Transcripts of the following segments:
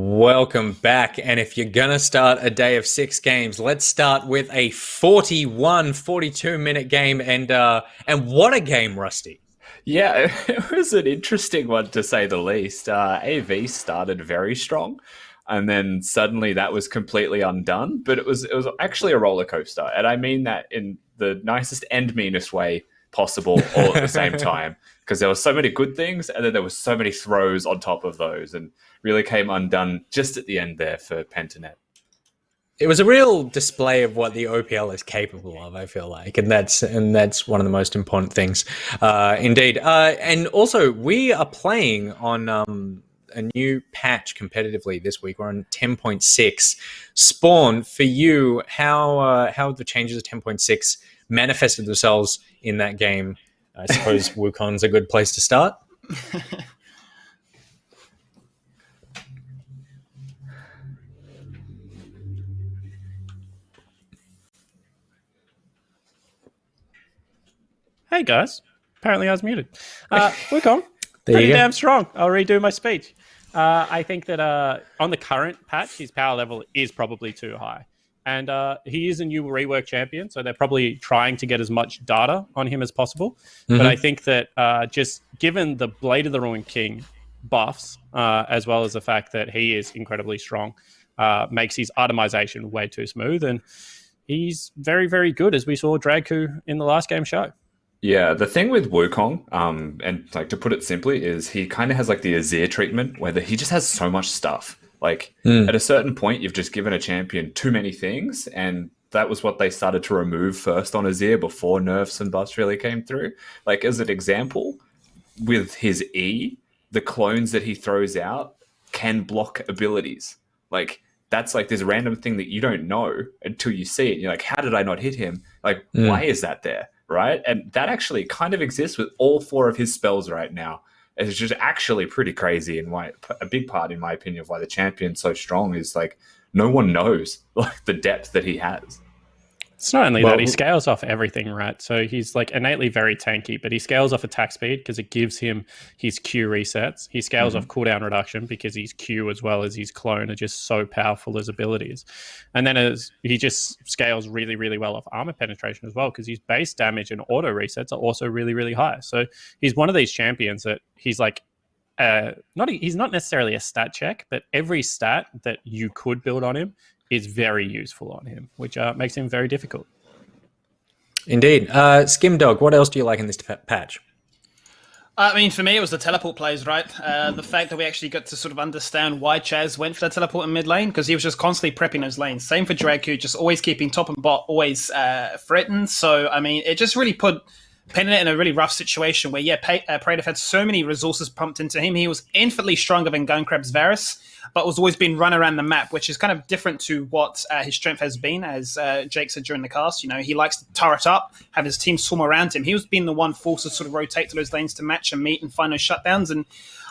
Welcome back. And if you're going to start a day of 6 games, let's start with a 42-minute game. And what a game, Rusty. Yeah, it was an interesting one to say the least. AV started very strong, and then suddenly that was completely undone. But it was actually a roller coaster, and I mean that in the nicest and meanest way possible, all at the same time. Because there were so many good things, and then there was so many throws on top of those, and really came undone just at the end there for Pentanet. It was a real display of what the OPL is capable of, I feel like, and that's one of the most important things, indeed. And also, we are playing on a new patch competitively this week. We're on 10.6. Spawn, for you, how the changes of 10.6 manifested themselves in that game? I suppose Wukong's a good place to start. Hey guys, apparently I was muted. Wukong, There pretty you go. damn strong. I'll redo my speech. I think that on the current patch, his power level is probably too high. And he is a new rework champion, so they're probably trying to get as much data on him as possible. But I think that just given the Blade of the Ruined King buffs, as well as the fact that he is incredibly strong, makes his itemization way too smooth. And he's very, very good, as we saw Dragku in the last game show. Yeah, the thing with Wukong, and like to put it simply, is he kind of has like the Azir treatment, where he just has so much stuff. Like at a certain point, you've just given a champion too many things, and that was what they started to remove first on Azir before nerfs and buffs really came through. Like as an example, with his E, the clones that he throws out can block abilities. Like that's like this random thing that you don't know until you see it. You're like, how did I not hit him? Like, why is that there? Right? And that actually kind of exists with all 4 of his spells right now. It's just actually pretty crazy, and why a big part, in my opinion, of why the champion's so strong is like no one knows like the depth that he has. It's not only that, he scales off everything, right? So he's like innately very tanky, but he scales off attack speed because it gives him his Q resets. He scales off cooldown reduction because his Q as well as his clone are just so powerful as abilities. And then he just scales really, really well off armor penetration as well because his base damage and auto resets are also really, really high. So he's one of these champions that he's like, he's not necessarily a stat check, but every stat that you could build on him is very useful on him, which makes him very difficult. Indeed. Skimdog, what else do you like in this patch? I mean, for me, it was the teleport plays, right? The fact that we actually got to sort of understand why Chaz went for the teleport in mid lane, because he was just constantly prepping those lanes. Same for Dragku, just always keeping top and bot always threatened. So, I mean, it just really put Pentanet in a really rough situation where, Praetor had so many resources pumped into him. He was infinitely stronger than Gunkrab's Varus, but was always being run around the map, which is kind of different to what his strength has been, as Jake said during the cast. You know, he likes to turret up, have his team swarm around him. He was being the one forced to sort of rotate to those lanes to match and meet and find those shutdowns. And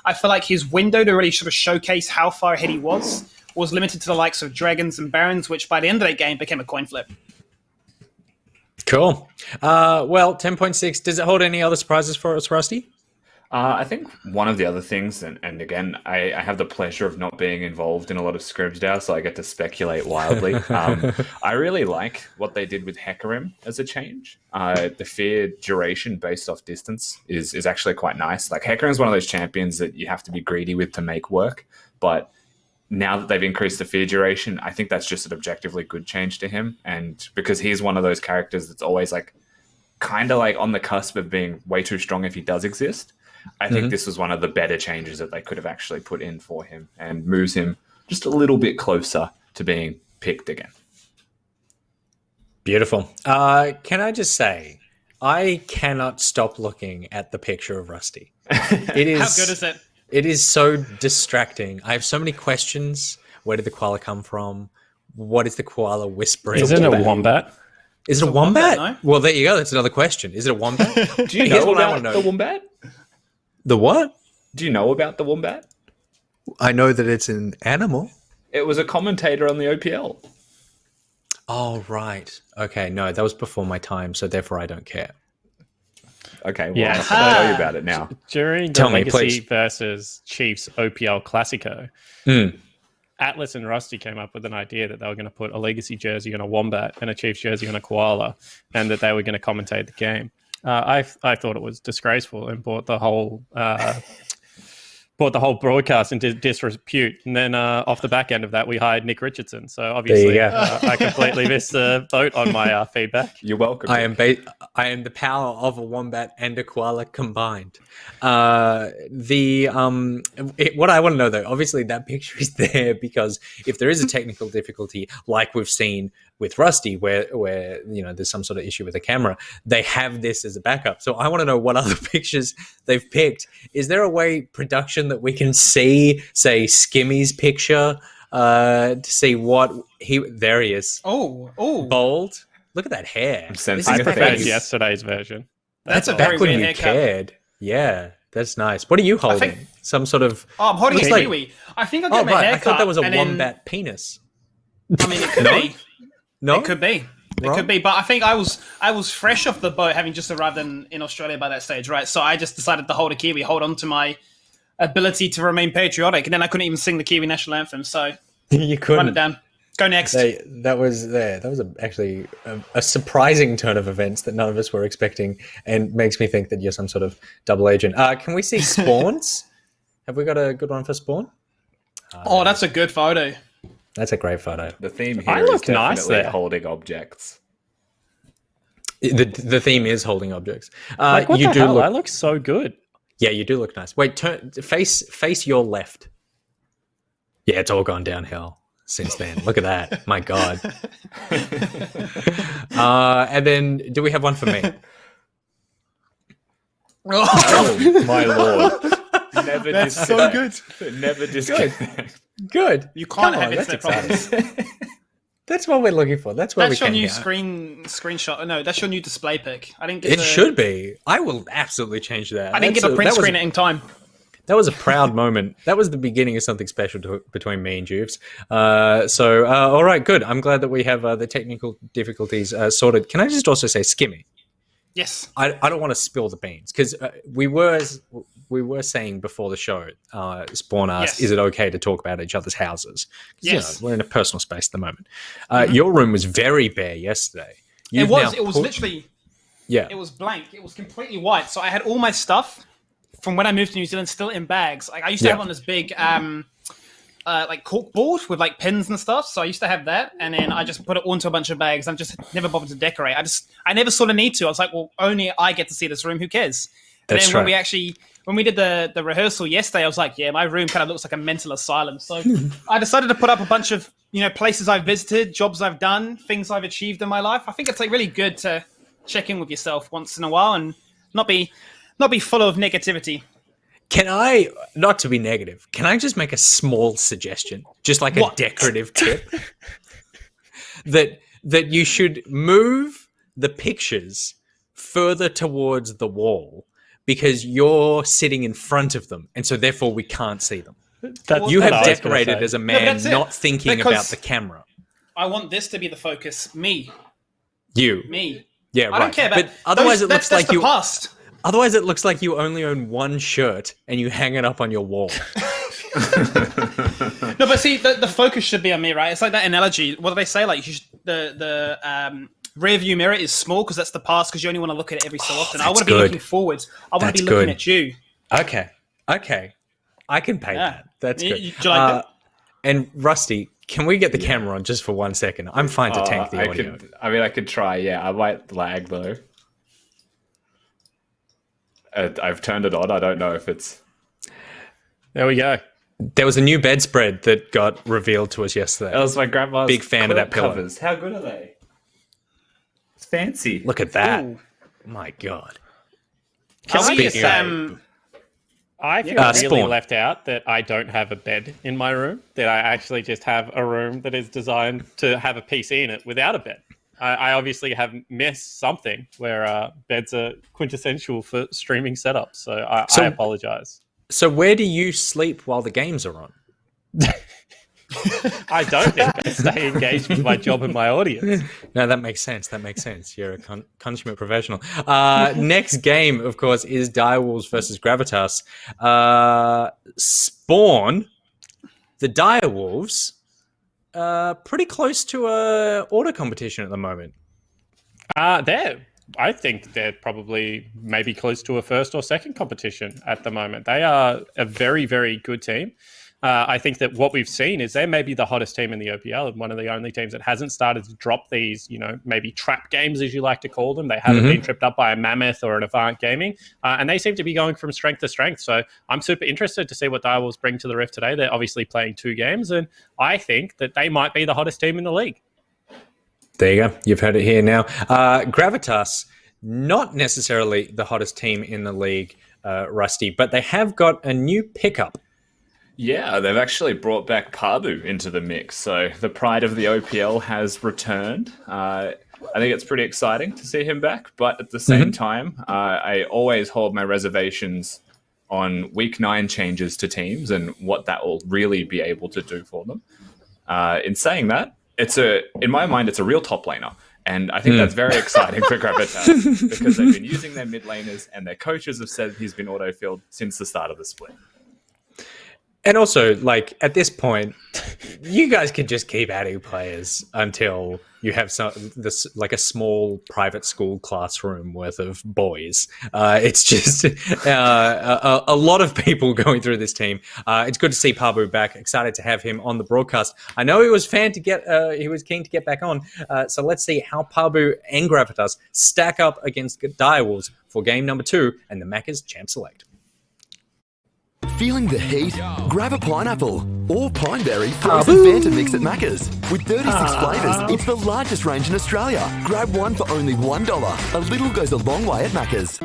I feel like his window to really sort of showcase how far ahead he was limited to the likes of Dragons and Barons, which by the end of that game became a coin flip. Cool. Well, 10.6, does it hold any other surprises for us, Rusty? I think one of the other things, and again, I have the pleasure of not being involved in a lot of scrims now, so I get to speculate wildly. I really like what they did with Hecarim as a change. The fear duration based off distance is actually quite nice. Like Hecarim's one of those champions that you have to be greedy with to make work, but now that they've increased the fear duration, I think that's just an objectively good change to him. And because he's one of those characters that's always like kind of like on the cusp of being way too strong if he does exist, I think this was one of the better changes that they could have actually put in for him and moves him just a little bit closer to being picked again. Beautiful. Can I just say, I cannot stop looking at the picture of Rusty. It is, How good is it? It is so distracting. I have so many questions. Where did the koala come from? What is the koala whispering? Is it a wombat? Is it a wombat? No? Well, there you go. That's another question. Is it a wombat? Do you know about the wombat? The what? Do you know about the wombat? I know that it's an animal. It was a commentator on the OPL. Oh, right. Okay, no, that was before my time, so therefore I don't care. Okay, well, I'm going to tell you about it now. During the Legacy versus Chiefs OPL Classico, Atlas and Rusty came up with an idea that they were going to put a Legacy jersey on a Wombat and a Chiefs jersey on a Koala, and that they were going to commentate the game. I thought it was disgraceful and brought the whole broadcast into disrepute. And then off the back end of that, we hired Nick Richardson. So obviously, I completely missed the boat on my feedback. You're welcome. I am the power of a Wombat and a Koala combined. What I want to know though, obviously that picture is there because if there is a technical difficulty, like we've seen with Rusty, where there's some sort of issue with the camera, they have this as a backup. So I want to know what other pictures they've picked. Is there a way, production, that we can see, say, Skimmy's picture to see what there he is. Oh, Bold. Look at that hair. I preferred yesterday's version. That's a back very when weird you haircut. cared. Yeah, that's nice. What are you holding? Some sort of... Oh, I'm holding a looks like- kiwi. I think I'll get my right. hair I thought cut, that was a and then- wombat penis. I mean, it could No? be. No? It could be. It could be, but I think I was fresh off the boat, having just arrived in Australia by that stage, right? So I just decided to hold a Kiwi, hold on to my ability to remain patriotic, and then I couldn't even sing the Kiwi national anthem. So You run it couldn't. down. Go next. That was actually a surprising turn of events that none of us were expecting, and makes me think that you're some sort of double agent. Can we see spawns? Have we got a good one for spawn? Oh, that's a good photo. That's a great photo. The theme I here is look nice definitely there. holding objects. The theme is holding objects. Like, what you the do hell? look. I look so good. Yeah, you do look nice. Wait, face your left. Yeah, it's all gone downhill since then. Look at that. My God. And then, do we have one for me? Oh my lord! Never That's so good. Never disconnect. Good. You can't Come have on, that's internet exciting. problems. That's what we're looking for. That's where That's we your came new here. screenshot. No, that's your new display pic. I didn't get. It should be. I will absolutely change that. I didn't get the print screen in time. That was a proud moment. That was the beginning of something special between me and Juves. All right, good. I'm glad that we have the technical difficulties sorted. Can I just also say, Skimmy? Yes. I don't want to spill the beans because we were saying before the show, Spawn asked, Yes. is it okay to talk about each other's houses? 'Cause, Yes. we're in a personal space at the moment. Your room was very bare yesterday. It was literally. Yeah. It was blank. It was completely white. So I had all my stuff from when I moved to New Zealand still in bags. Like I used to have on this big like cork board with like pins and stuff. So I used to have that, and then I just put it onto a bunch of bags. I'm just never bothered to decorate. I never sort of need to. I was like, well, only I get to see this room. Who cares? And That's then right. when we did the rehearsal yesterday, I was like, yeah, my room kind of looks like a mental asylum. So I decided to put up a bunch of places I've visited, jobs I've done, things I've achieved in my life. I think it's like really good to check in with yourself once in a while and not be full of negativity. Can I, not to be negative, can I just make a small suggestion? Just like What? a decorative tip? that you should move the pictures further towards the wall because you're sitting in front of them, and so therefore we can't see them. That's You what I have was gonna decorated say. as a but man, that's it. not thinking Because- about the camera. I want this to be the focus. Me. Me. Yeah, right. I don't care about But otherwise it looks that's like the you... past. Otherwise, it looks like you only own one shirt and you hang it up on your wall. No, but see, the focus should be on me, right? It's like that analogy. What do they say? Like the rear view mirror is small because that's the past because you only want to look at it every so often. I that's want to be good. looking forward. I want That's to be looking good. at you. Okay. I can pay Yeah. that. That's You- good. do you like that? And Rusty, can we get the camera on just for 1 second? I'm fine to tank the audio. I could try. Yeah, I might lag though. I've turned it on. I don't know if it's. There we go. There was a new bedspread that got revealed to us yesterday. That was my grandma's. Big fan of that quilt pillow. covers. How good are they? It's fancy. Look at that. Ooh. My God. Can we Speaking just, of- I feel Yeah. really Spawn. left out that I don't have a bed in my room, that I actually just have a room that is designed to have a PC in it without a bed. I obviously have missed something where beds are quintessential for streaming setups, so I apologize. So where do you sleep while the games are on? I don't think I stay engaged with my job and my audience. No, that makes sense. You're a consummate professional. Next game, of course, is Direwolves versus Gravitas. Spawn, the Dire Wolves pretty close to a order competition at the moment. I think they're probably maybe close to a first or second competition at the moment. They are a very, very good team. I think that what we've seen is they're maybe the hottest team in the OPL and one of the only teams that hasn't started to drop these, maybe trap games, as you like to call them. They haven't been tripped up by a Mammoth or an Avant Gaming, and they seem to be going from strength to strength. So I'm super interested to see what Direwolves bring to the Rift today. They're obviously playing 2 games, and I think that they might be the hottest team in the league. There you go. You've heard it here now. Gravitas, not necessarily the hottest team in the league, Rusty, but they have got a new pickup. Yeah, they've actually brought back Pabu into the mix. So the pride of the OPL has returned. I think it's pretty exciting to see him back. But at the same time, I always hold my reservations on Week 9 changes to teams and what that will really be able to do for them. In saying that, in my mind, it's a real top laner. And I think that's very exciting for Gravitas because they've been using their mid laners and their coaches have said he's been auto-filled since the start of the split. And also, at this point, you guys can just keep adding players until you have a small private school classroom worth of boys. It's just a lot of people going through this team. It's good to see Pabu back. Excited to have him on the broadcast. I know he was keen to get back on. So let's see how Pabu and Gravitas stack up against Direwolves for game number 2 and the Macca's Champ Select. Feeling the heat? Grab a pineapple or pineberry frozen Fanta mix at Macca's. With 36 flavours, it's the largest range in Australia. Grab one for only $1. A little goes a long way at Macca's.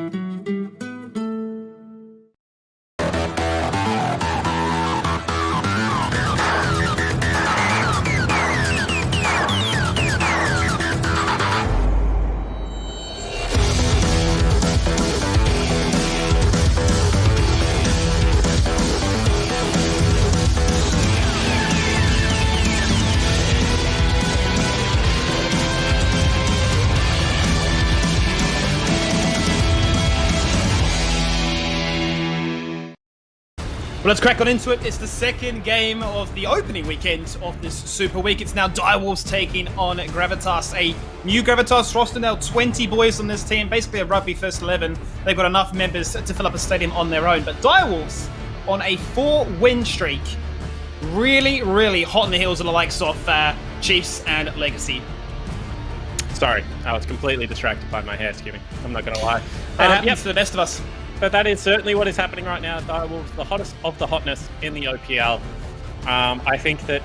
Well, let's crack on into it. It's the second game of the opening weekend of this Super Week. It's now Direwolves taking on Gravitas, a new Gravitas roster, now 20 boys on this team, basically a rugby first 11. They've got enough members to fill up a stadium on their own. But Direwolves on a 4-win streak, really, really hot on the heels of the likes of Chiefs and Legacy. Sorry, I was completely distracted by my hair skimming. I'm not going to lie. That happens to the best of us. But that is certainly what is happening right now. Direwolves, the hottest of the hotness in the OPL. I think that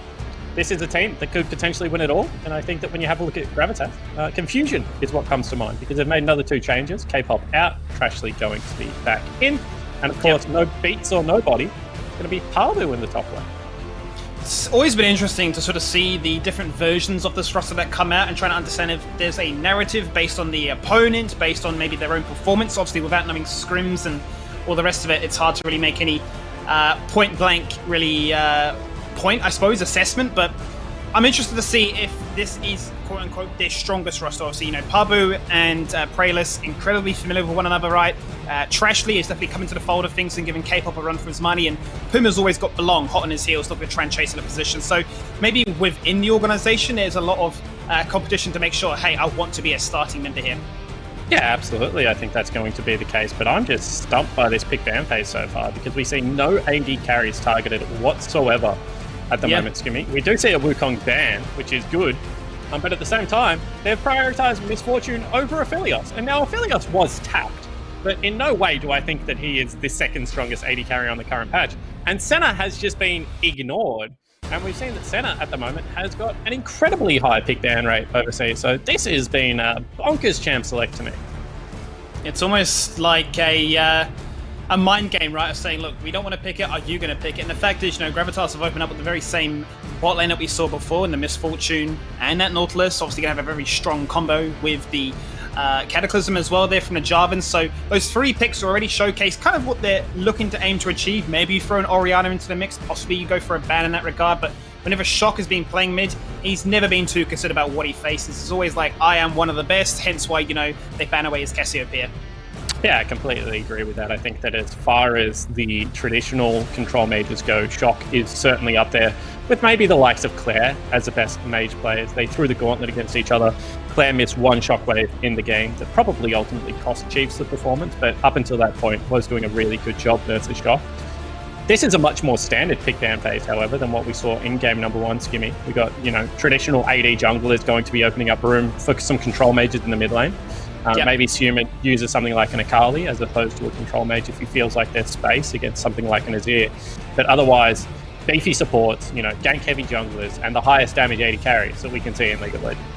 this is a team that could potentially win it all. And I think that when you have a look at Gravitas, confusion is what comes to mind because they've made another 2 changes. K-pop out, Trashly going to be back in. And of course, no beats or nobody. It's going to be Pabu in the top lane. It's always been interesting to sort of see the different versions of this roster that come out and trying to understand if there's a narrative based on the opponent, based on maybe their own performance. Obviously, without knowing scrims and all the rest of it, it's hard to really make any point-blank, really assessment. But I'm interested to see if this is, quote-unquote, their strongest roster. Obviously, Pabu and Prayless, incredibly familiar with one another, right? Trashly is definitely coming to the fold of things and giving K-pop a run for his money, and Puma's always got Belong hot on his heels, looking to try and chase in a position. So maybe within the organization, there's a lot of competition to make sure, hey, I want to be a starting member here. Yeah, absolutely. I think that's going to be the case, but I'm just stumped by this pick ban phase so far because we see no AD carries targeted whatsoever at the moment, Skimmy. We do see a Wukong ban, which is good, but at the same time, they've prioritized Misfortune over Aphelios, and now Aphelios was tapped, but in no way do I think that he is the second strongest AD carry on the current patch. And Senna has just been ignored, and we've seen that Senna at the moment has got an incredibly high pick ban rate overseas, so this has been a bonkers champ select to me. It's almost like a mind game, right, of saying, look, we don't want to pick it, are you going to pick it? And the fact is, Gravitas have opened up with the very same bot lane that we saw before in the Misfortune and that Nautilus. Obviously going to have a very strong combo with the Cataclysm as well there from the Jarvan. So those 3 picks already showcase kind of what they're looking to aim to achieve. Maybe you throw an Orianna into the mix, possibly you go for a ban in that regard, but whenever Shock has been playing mid, he's never been too concerned about what he faces. It's always like, I am one of the best, hence why, they ban away his Cassiopeia. Yeah, I completely agree with that. I think that as far as the traditional control mages go, Shock is certainly up there with maybe the likes of Claire as the best mage players. They threw the gauntlet against each other. Claire missed one shockwave in the game that probably ultimately cost Chiefs the performance, but up until that point was doing a really good job versus Shock. This is a much more standard pick ban phase, however, than what we saw in game number 1, Skimmy. We got, traditional AD junglers going to be opening up room for some control mages in the mid lane. Maybe Human uses something like an Akali as opposed to a control mage if he feels like there's space against something like an Azir. But otherwise, beefy supports, gank-heavy junglers, and the highest damage AD carries that we can see in League of Legends.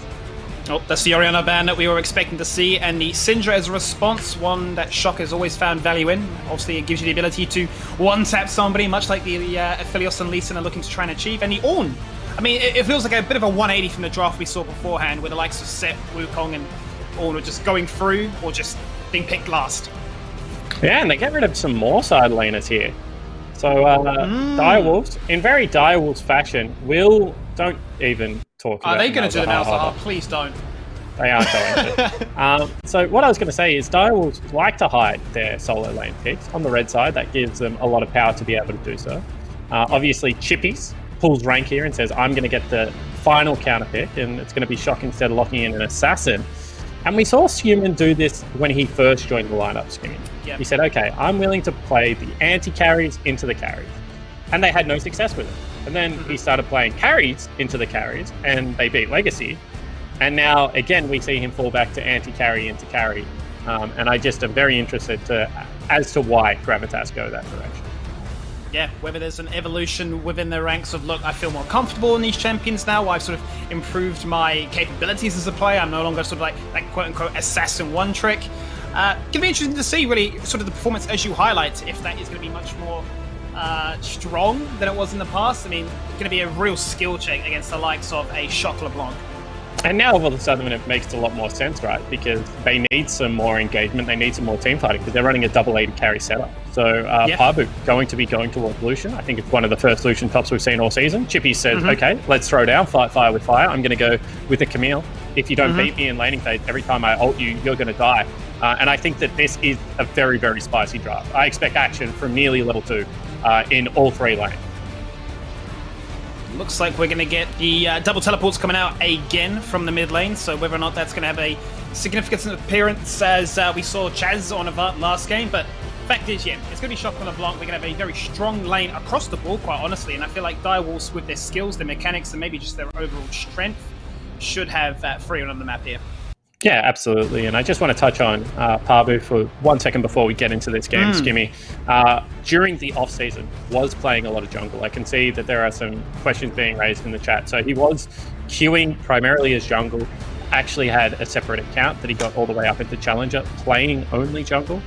Oh, that's the Orianna ban that we were expecting to see, and the Syndra as a response, one that Shock has always found value in. Obviously, it gives you the ability to one-tap somebody, much like the Aphelios and Lee Sin are looking to try and achieve. And the Ornn, I mean, it feels like a bit of a 180 from the draft we saw beforehand, where the likes of Sep, Wukong, and Ornn are just going through or just being picked last. Yeah, and they get rid of some more side laners here. So Direwolves, in very Direwolves fashion, don't even talk about Are they going to do the Malzahar. Please don't. They aren't going to. So what I was going to say is Direwolves like to hide their solo lane picks. On the red side, that gives them a lot of power to be able to do so. Obviously, Chippies pulls rank here and says, I'm going to get the final counter pick, and it's going to be Shock instead of locking in an assassin. And we saw Human do this when he first joined the lineup, Skimmy. Yep. He said, okay, I'm willing to play the anti-carries into the carries. And they had no success with it. And then he started playing carries into the carries, and they beat Legacy. And now, again, we see him fall back to anti-carry into carry. And I just am very interested as to why Gravitas go that direction. Yeah, whether there's an evolution within the ranks of, look, I feel more comfortable in these champions now. I've sort of improved my capabilities as a player. I'm no longer sort of like that quote-unquote assassin one trick. Going to be interesting to see, really, sort of the performance as you highlight, if that is going to be much more strong than it was in the past. I mean, it's going to be a real skill check against the likes of a Shock LeBlanc. And now all of a sudden it makes a lot more sense, right? Because they need some more engagement, they need some more team fighting, because they're running a double AD carry setup. So Pabu going to be going towards Lucian. I think it's one of the first Lucian tops we've seen all season. Chippy says, okay, let's throw down, fight fire with fire. I'm going to go with a Camille. If you don't beat me in laning phase, every time I ult you, you're going to die. And I think that this is a very, very spicy draft. I expect action from nearly level 2 in all 3 lanes. Looks like we're going to get the double teleports coming out again from the mid lane, so whether or not that's going to have a significant appearance as we saw Chaz on Avant last game, but fact is, yeah, it's going to be Shock on LeBlanc. We're going to have a very strong lane across the board, quite honestly, and I feel like Direwolves, with their skills, their mechanics, and maybe just their overall strength, should have free on the map here. Yeah, absolutely. And I just want to touch on Pabu for 1 second before we get into this game, Skimmy. During the off-season, was playing a lot of jungle. I can see that there are some questions being raised in the chat. So he was queuing primarily as jungle, actually had a separate account that he got all the way up into Challenger, playing only jungle.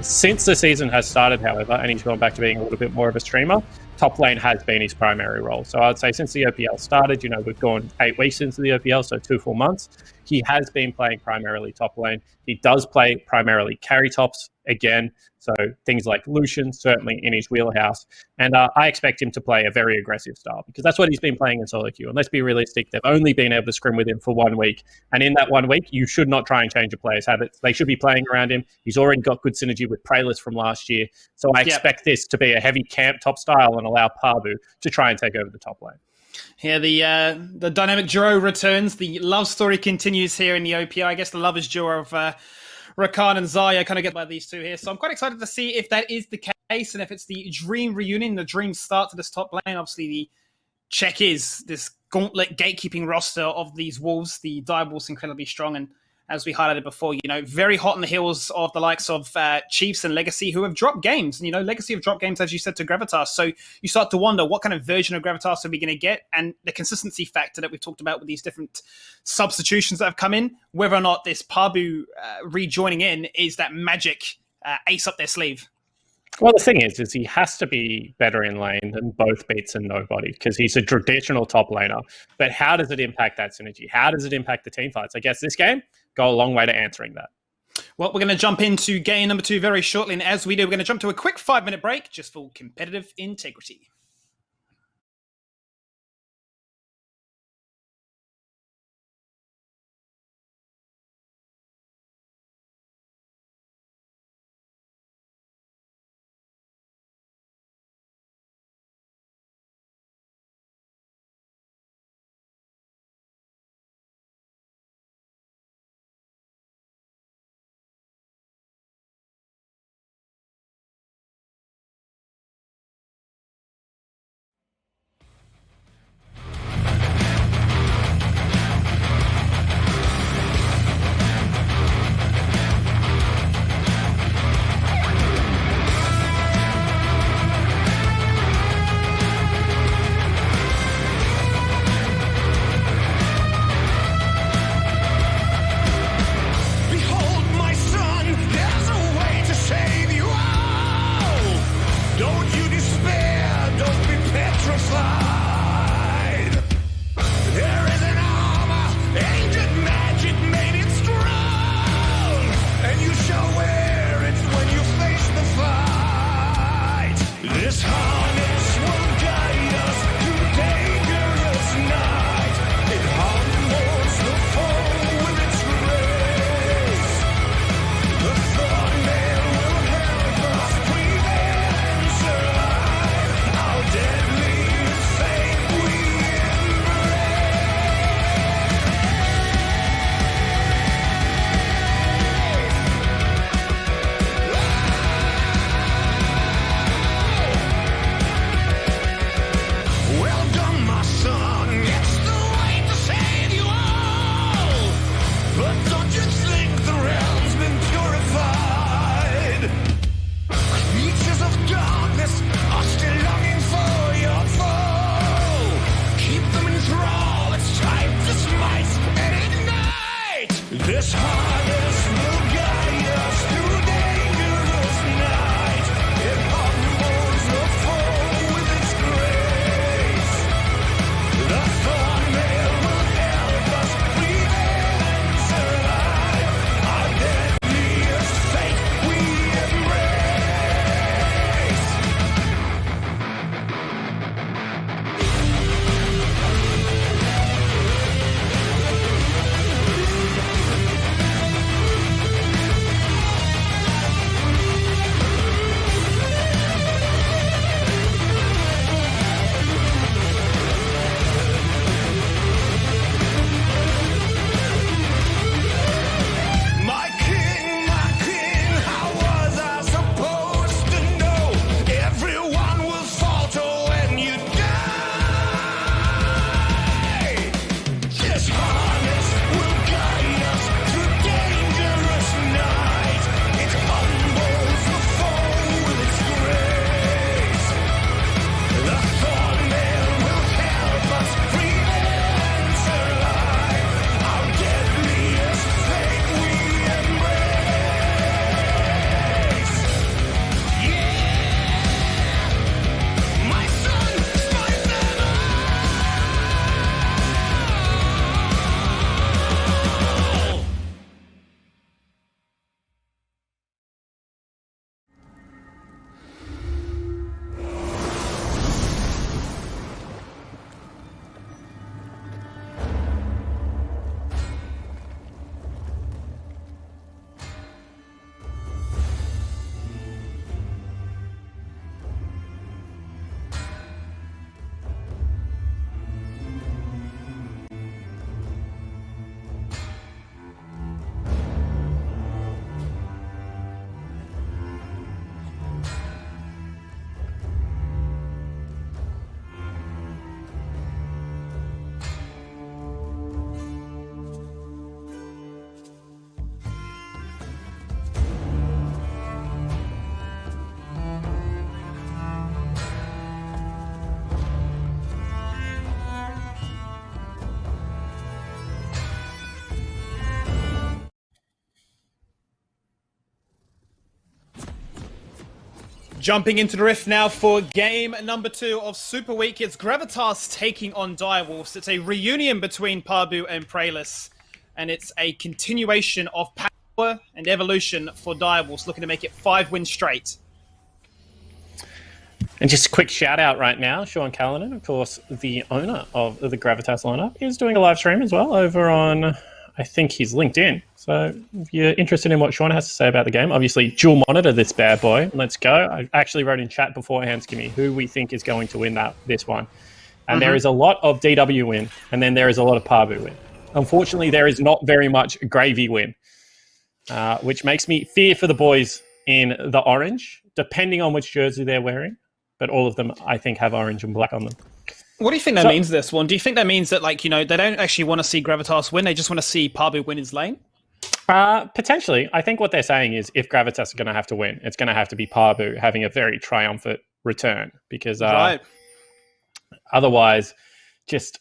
Since the season has started, however, and he's gone back to being a little bit more of a streamer, top lane has been his primary role. So I'd say since the OPL started, we've gone 8 weeks into the OPL, so 2 full months. He has been playing primarily top lane. He does play primarily carry tops again. So things like Lucian, certainly in his wheelhouse. And I expect him to play a very aggressive style because that's what he's been playing in solo queue. And let's be realistic, they've only been able to scrim with him for 1 week. And in that 1 week, you should not try and change a player's habits. They should be playing around him. He's already got good synergy with Praylist from last year. So I expect this to be a heavy camp top style and allow Pabu to try and take over the top lane. Yeah, the dynamic duo returns. The love story continues here in the OPL. I guess the lovers duo of Rakan and Zarya kind of get by these two here. So I'm quite excited to see if that is the case and if it's the dream reunion, the dream start to this top lane. Obviously, the check is this gauntlet gatekeeping roster of these Wolves. The Direwolves incredibly strong and, as we highlighted before, very hot on the heels of the likes of Chiefs and Legacy, who have dropped games. And, Legacy have dropped games, as you said, to Gravitas. So you start to wonder, what kind of version of Gravitas are we going to get? And the consistency factor that we've talked about with these different substitutions that have come in, whether or not this Pabu rejoining in is that magic ace up their sleeve. Well, the thing is he has to be better in lane than both Beats and Nobody because he's a traditional top laner. But how does it impact that synergy? How does it impact the team fights? I guess this game go a long way to answering that. Well, we're going to jump into game number 2 very shortly. And as we do, we're going to jump to a quick 5-minute break just for competitive integrity. Jumping into the rift now for game number 2 of Super Week. It's Gravitas taking on Direwolves. It's a reunion between Parbu and Praelis, and it's a continuation of power and evolution for Direwolves, looking to make it 5 wins straight. And just a quick shout out right now, Sean Callanan, of course, the owner of the Gravitas lineup, is doing a live stream as well over on, I think, his LinkedIn. So if you're interested in what Sean has to say about the game, obviously dual monitor this bad boy. Let's go. I actually wrote in chat beforehand, Skimmy, who we think is going to win this one. And there is a lot of DW win, and then there is a lot of Parbu win. Unfortunately, there is not very much Gravy win, which makes me fear for the boys in the orange, depending on which jersey they're wearing. But all of them, I think, have orange and black on them. What do you think that means, this one? Do you think that means that, like, you know, they don't actually want to see Gravitas win, they just want to see Parbu win his lane? Potentially. I think what they're saying is if Gravitas are going to have to win, it's going to have to be Parbu having a very triumphant return, because otherwise, just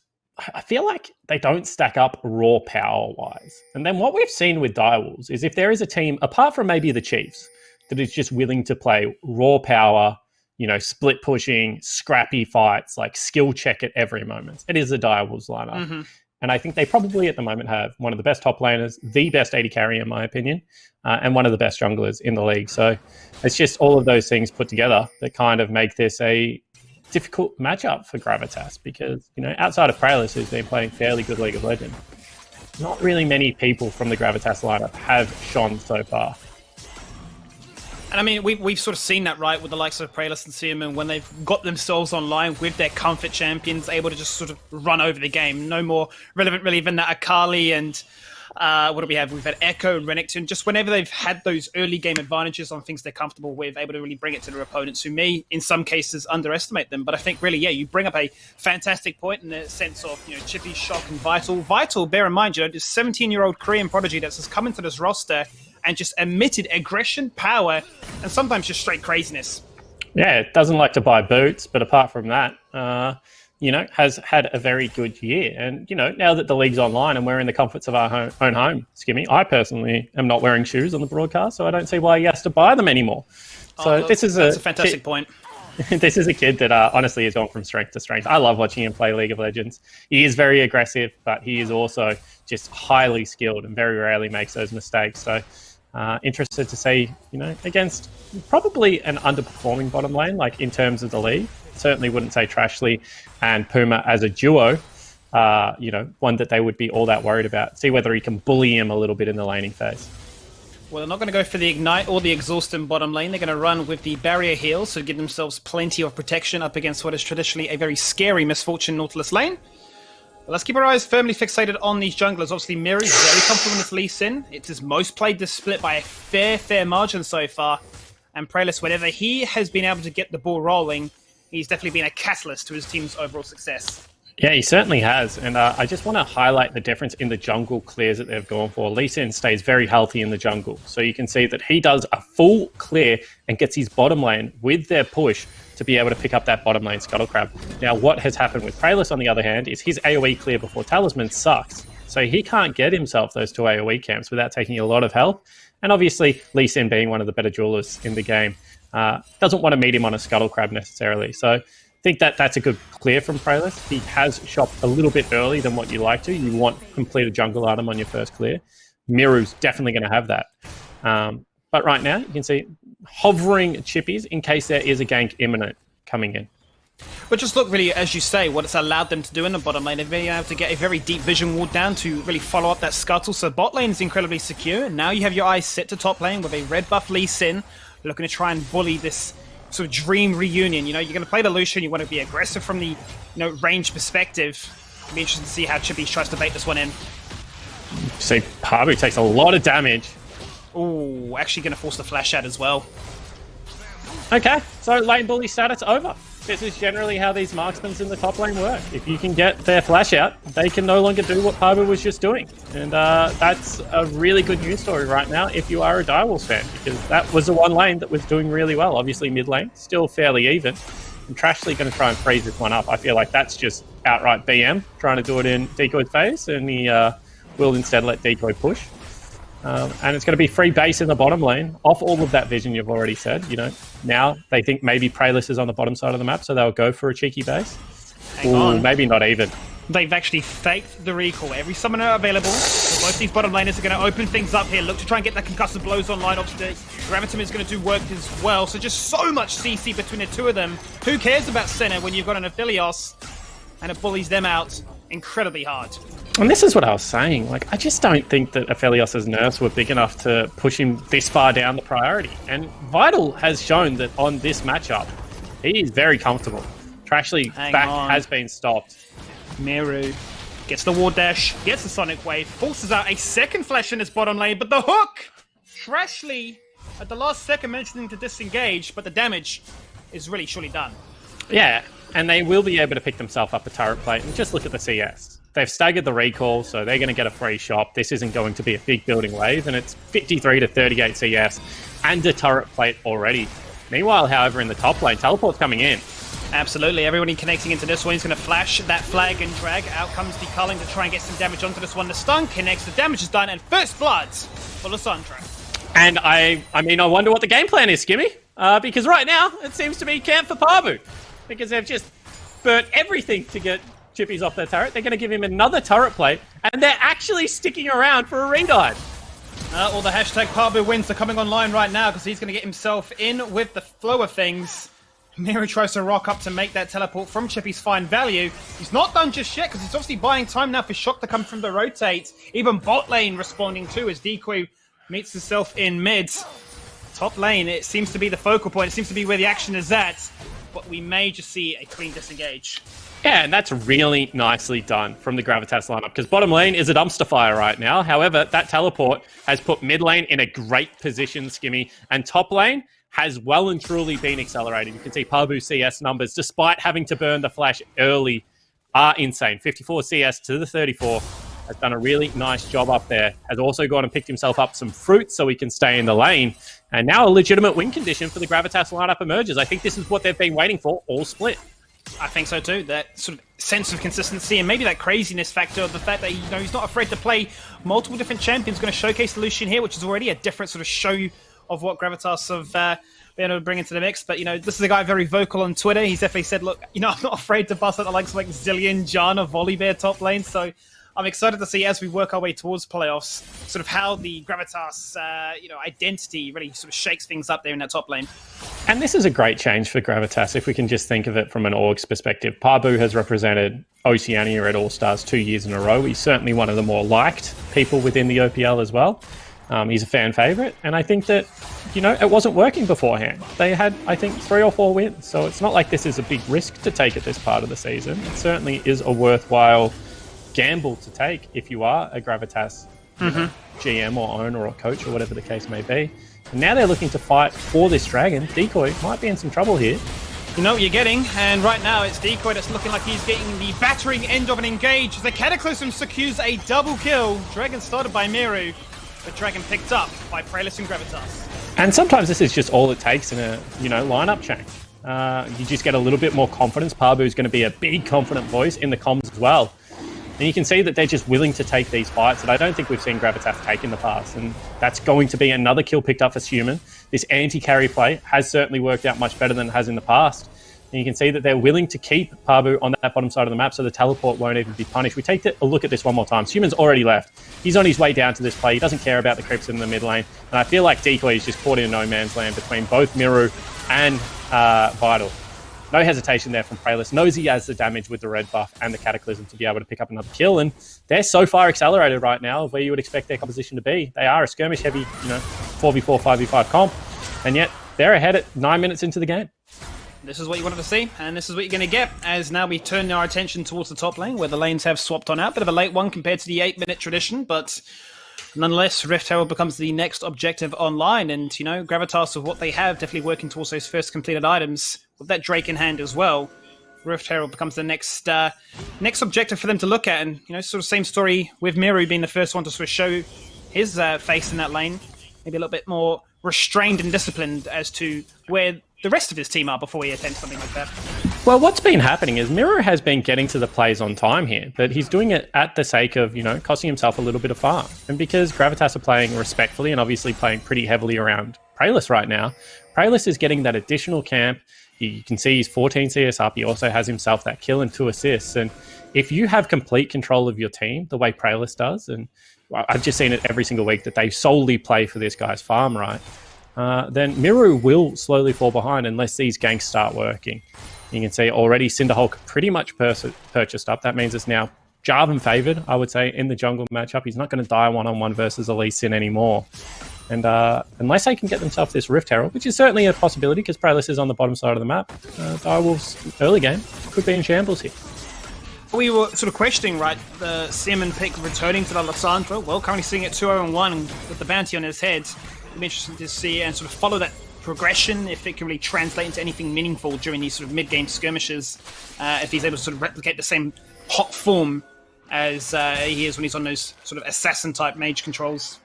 I feel like they don't stack up raw power-wise. And then what we've seen with Direwolves is if there is a team, apart from maybe the Chiefs, that is just willing to play raw power, you know, split pushing, scrappy fights, like skill check at every moment, it is the Direwolves lineup. Mm-hmm. And I think they probably at the moment have one of the best top laners, the best AD carry in my opinion, and one of the best junglers in the league. So it's just all of those things put together that kind of make this a difficult matchup for Gravitas, because, you know, outside of Praelis, who's been playing fairly good League of Legends, not really many people from the Gravitas lineup have shone so far. And I mean, we've sort of seen that, right, with the likes of Praelis and Seaman, when they've got themselves online with their comfort champions, able to just sort of run over the game. No more relevant, really, than that Akali and what do we have? We've had Echo and Renekton. Just whenever they've had those early game advantages on things they're comfortable with, able to really bring it to their opponents, who may, in some cases, underestimate them. But I think, really, yeah, you bring up a fantastic point in the sense of, you know, Chippy, Shock, and Vital. Vital, bear in mind, you know, this 17-year-old Korean prodigy that's just come into this roster and just emitted aggression, power, and sometimes just straight craziness. Yeah, it doesn't like to buy boots, but apart from that, has had a very good year. And, now that the league's online and we're in the comforts of our own home, Skimmy, I personally am not wearing shoes on the broadcast, so I don't see why he has to buy them anymore. So that's a fantastic point. This is a kid that honestly has gone from strength to strength. I love watching him play League of Legends. He is very aggressive, but he is also just highly skilled and very rarely makes those mistakes. So interested to see, against probably an underperforming bottom lane, like in terms of the league. Certainly wouldn't say Trashly and Puma as a duo, one that they would be all that worried about. See whether he can bully him a little bit in the laning phase. Well, they're not going to go for the Ignite or the Exhaust in bottom lane. They're going to run with the Barrier Heal, so give themselves plenty of protection up against what is traditionally a very scary Misfortune Nautilus lane. But let's keep our eyes firmly fixated on these junglers. Obviously, Mira is very comfortable with Lee Sin. It's his most played this split by a fair margin so far. And Praelis, whenever he has been able to get the ball rolling, he's definitely been a catalyst to his team's overall success. Yeah, he certainly has. And I just want to highlight the difference in the jungle clears that they've gone for. Lee Sin stays very healthy in the jungle. So you can see that he does a full clear and gets his bottom lane with their push to be able to pick up that bottom lane Scuttle Crab. Now, what has happened with Praelis, on the other hand, is his AoE clear before Talisman sucks. So he can't get himself those 2 AoE camps without taking a lot of health. And obviously, Lee Sin being one of the better duelists in the game, doesn't want to meet him on a Scuttle Crab necessarily. So I think that's a good clear from Praelis. He has shopped a little bit early than what you like to. You want complete a jungle item on your first clear. Miru's definitely going to have that. But right now, you can see hovering chippies in case there is a gank imminent coming in. But just look, really, as you say, what it's allowed them to do in the bottom lane. They've been able to get a very deep vision wall down to really follow up that scuttle. So bot lane is incredibly secure. Now you have your eyes set to top lane with a red buff Lee Sin, looking to try and bully this sort of dream reunion. You're going to play the Lucian. You want to be aggressive from the range perspective. It'll be interesting to see how Chippy tries to bait this one in. See, Pabu takes a lot of damage. Ooh, actually going to force the flash out as well. Okay, so lane bully status over. This is generally how these marksmen in the top lane work. If you can get their flash out, they can no longer do what Pabu was just doing. And that's a really good news story right now if you are a Direwolves fan, because that was the one lane that was doing really well. Obviously mid lane, still fairly even. And Trashly going to try and freeze this one up. I feel like that's just outright BM, trying to do it in Decoy's phase, and he will instead let Decoy push. And it's going to be free base in the bottom lane off all of that vision you've already said. Now they think maybe Praelis is on the bottom side of the map, so they'll go for a cheeky base. Hang on. Maybe not even. They've actually faked the recall. Every summoner available. So both these bottom laners are going to open things up here. Look to try and get that concussive blows online. Obviously, Gravitas is going to do work as well. So just so much CC between the two of them. Who cares about Senna when you've got an Aphelios and it bullies them out incredibly hard? And this is what I was saying. I just don't think that Aphelios' nerfs were big enough to push him this far down the priority. And Vital has shown that on this matchup, he is very comfortable. Trashly has been stopped. Miru gets the ward dash, gets the Sonic Wave, forces out a second flash in his bottom lane, but the hook! Trashly, at the last second, mentioning to disengage, but the damage is really surely done. Yeah, and they will be able to pick themselves up a turret plate. And just look at the CS. They've staggered the recall, so they're going to get a free shop. This isn't going to be a big building wave, and it's 53 to 38 CS and a turret plate already. Meanwhile, however, in the top lane, teleport's coming in. Absolutely, everybody connecting into this one. He's going to flash that flag and drag. Out comes the culling to try and get some damage onto this one. The stun connects, the damage is done, and first blood for Lissandra. And I wonder what the game plan is, Skimmy, because right now it seems to be camp for Pabu, because they've just burnt everything to get chippies off their turret. They're going to give him another turret plate, and they're actually sticking around for a re-dive. All the hashtag Pabu wins are coming online right now because he's going to get himself in with the flow of things. Miru tries to rock up to make that teleport from Chippy's fine value. He's not done just yet because he's obviously buying time now for Shock to come from the rotate. Even bot lane responding too as Decoy meets himself in mid. Top lane, it seems to be the focal point. It seems to be where the action is at. But we may just see a clean disengage. Yeah, and that's really nicely done from the Gravitas lineup, because bottom lane is a dumpster fire right now. However, that teleport has put mid lane in a great position, Skimmy, and top lane has well and truly been accelerated. You can see Pabu CS numbers, despite having to burn the flash early, are insane. 54 CS to the 34. Has done a really nice job up there. Has also gone and picked himself up some fruit so he can stay in the lane. And now a legitimate win condition for the Gravitas lineup emerges. I think this is what they've been waiting for all split. I think so too. That sort of sense of consistency and maybe that craziness factor of the fact that he's not afraid to play multiple different champions. Going to showcase the Lucian here, which is already a different sort of show of what Gravitas have been able to bring into the mix. But this is a guy very vocal on Twitter. He's definitely said, "Look, I'm not afraid to bust out the likes of Zillion, Janna, Volibear top lane." So I'm excited to see as we work our way towards playoffs, sort of how the Gravitas, identity really sort of shakes things up there in that top lane. And this is a great change for Gravitas if we can just think of it from an org's perspective. Parbu has represented Oceania at All-Stars 2 years in a row. He's certainly one of the more liked people within the OPL as well. He's a fan favourite, and I think that, it wasn't working beforehand. They had, I think, 3 or 4 wins, so it's not like this is a big risk to take at this part of the season. It certainly is a worthwhile gamble to take if you are a Gravitas GM or owner or coach or whatever the case may be. And now they're looking to fight for this dragon. Decoy might be in some trouble here. You know what you're getting, and right now it's Decoy that's looking like he's getting the battering end of an engage. The Cataclysm secures a double kill. Dragon started by Miru, but Dragon picked up by Prelus and Gravitas. And sometimes this is just all it takes in a lineup change. You just get a little bit more confidence. Parbu's going to be a big confident voice in the comms as well. And you can see that they're just willing to take these fights that I don't think we've seen Gravitas take in the past. And that's going to be another kill picked up for Human. This anti-carry play has certainly worked out much better than it has in the past. And you can see that they're willing to keep Parbu on that bottom side of the map so the teleport won't even be punished. We take a look at this one more time. Human's already left. He's on his way down to this play. He doesn't care about the creeps in the mid lane. And I feel like Decoy is just caught in no man's land between both Miru and Vital. No hesitation there from Prelus. Knows he has the damage with the red buff and the Cataclysm to be able to pick up another kill. And they're so far accelerated right now of where you would expect their composition to be. They are a skirmish-heavy, 4v4, 5v5 comp. And yet they're ahead at 9 minutes into the game. This is what you wanted to see, and this is what you're going to get, as now we turn our attention towards the top lane, where the lanes have swapped on out. Bit of a late one compared to the 8-minute tradition, but nonetheless, Rift Herald becomes the next objective online, and, Gravitas of what they have, definitely working towards those first completed items, with that Drake in hand as well. Rift Herald becomes the next objective for them to look at, and, sort of same story with Miru being the first one to sort of show his face in that lane. Maybe a little bit more restrained and disciplined as to where the rest of his team are before he attempts something like that. Well, what's been happening is Miru has been getting to the plays on time here, but he's doing it at the sake of, costing himself a little bit of farm. And because Gravitas are playing respectfully and obviously playing pretty heavily around Prelus right now, Prelus is getting that additional camp. You can see he's 14 CS up. He also has himself that kill and 2 assists. And if you have complete control of your team, the way Prelus does, and I've just seen it every single week that they solely play for this guy's farm, right? Then Miru will slowly fall behind unless these ganks start working. You can see already Cinderhulk pretty much purchased up. That means it's now Jarvan favoured, I would say, in the jungle matchup. He's not going to die one-on-one versus a Lee Sin anymore. And unless they can get themselves this Rift Herald, which is certainly a possibility because Prelus is on the bottom side of the map, Direwolves early game could be in shambles here. We were sort of questioning, right, the Salmon pick returning to the Lissandra. Well, currently sitting at 2-0-1 with the bounty on his head. It'll be interesting to see and sort of follow that progression, if it can really translate into anything meaningful during these sort of mid-game skirmishes, if he's able to sort of replicate the same hot form as he is when he's on those sort of assassin-type mage controls.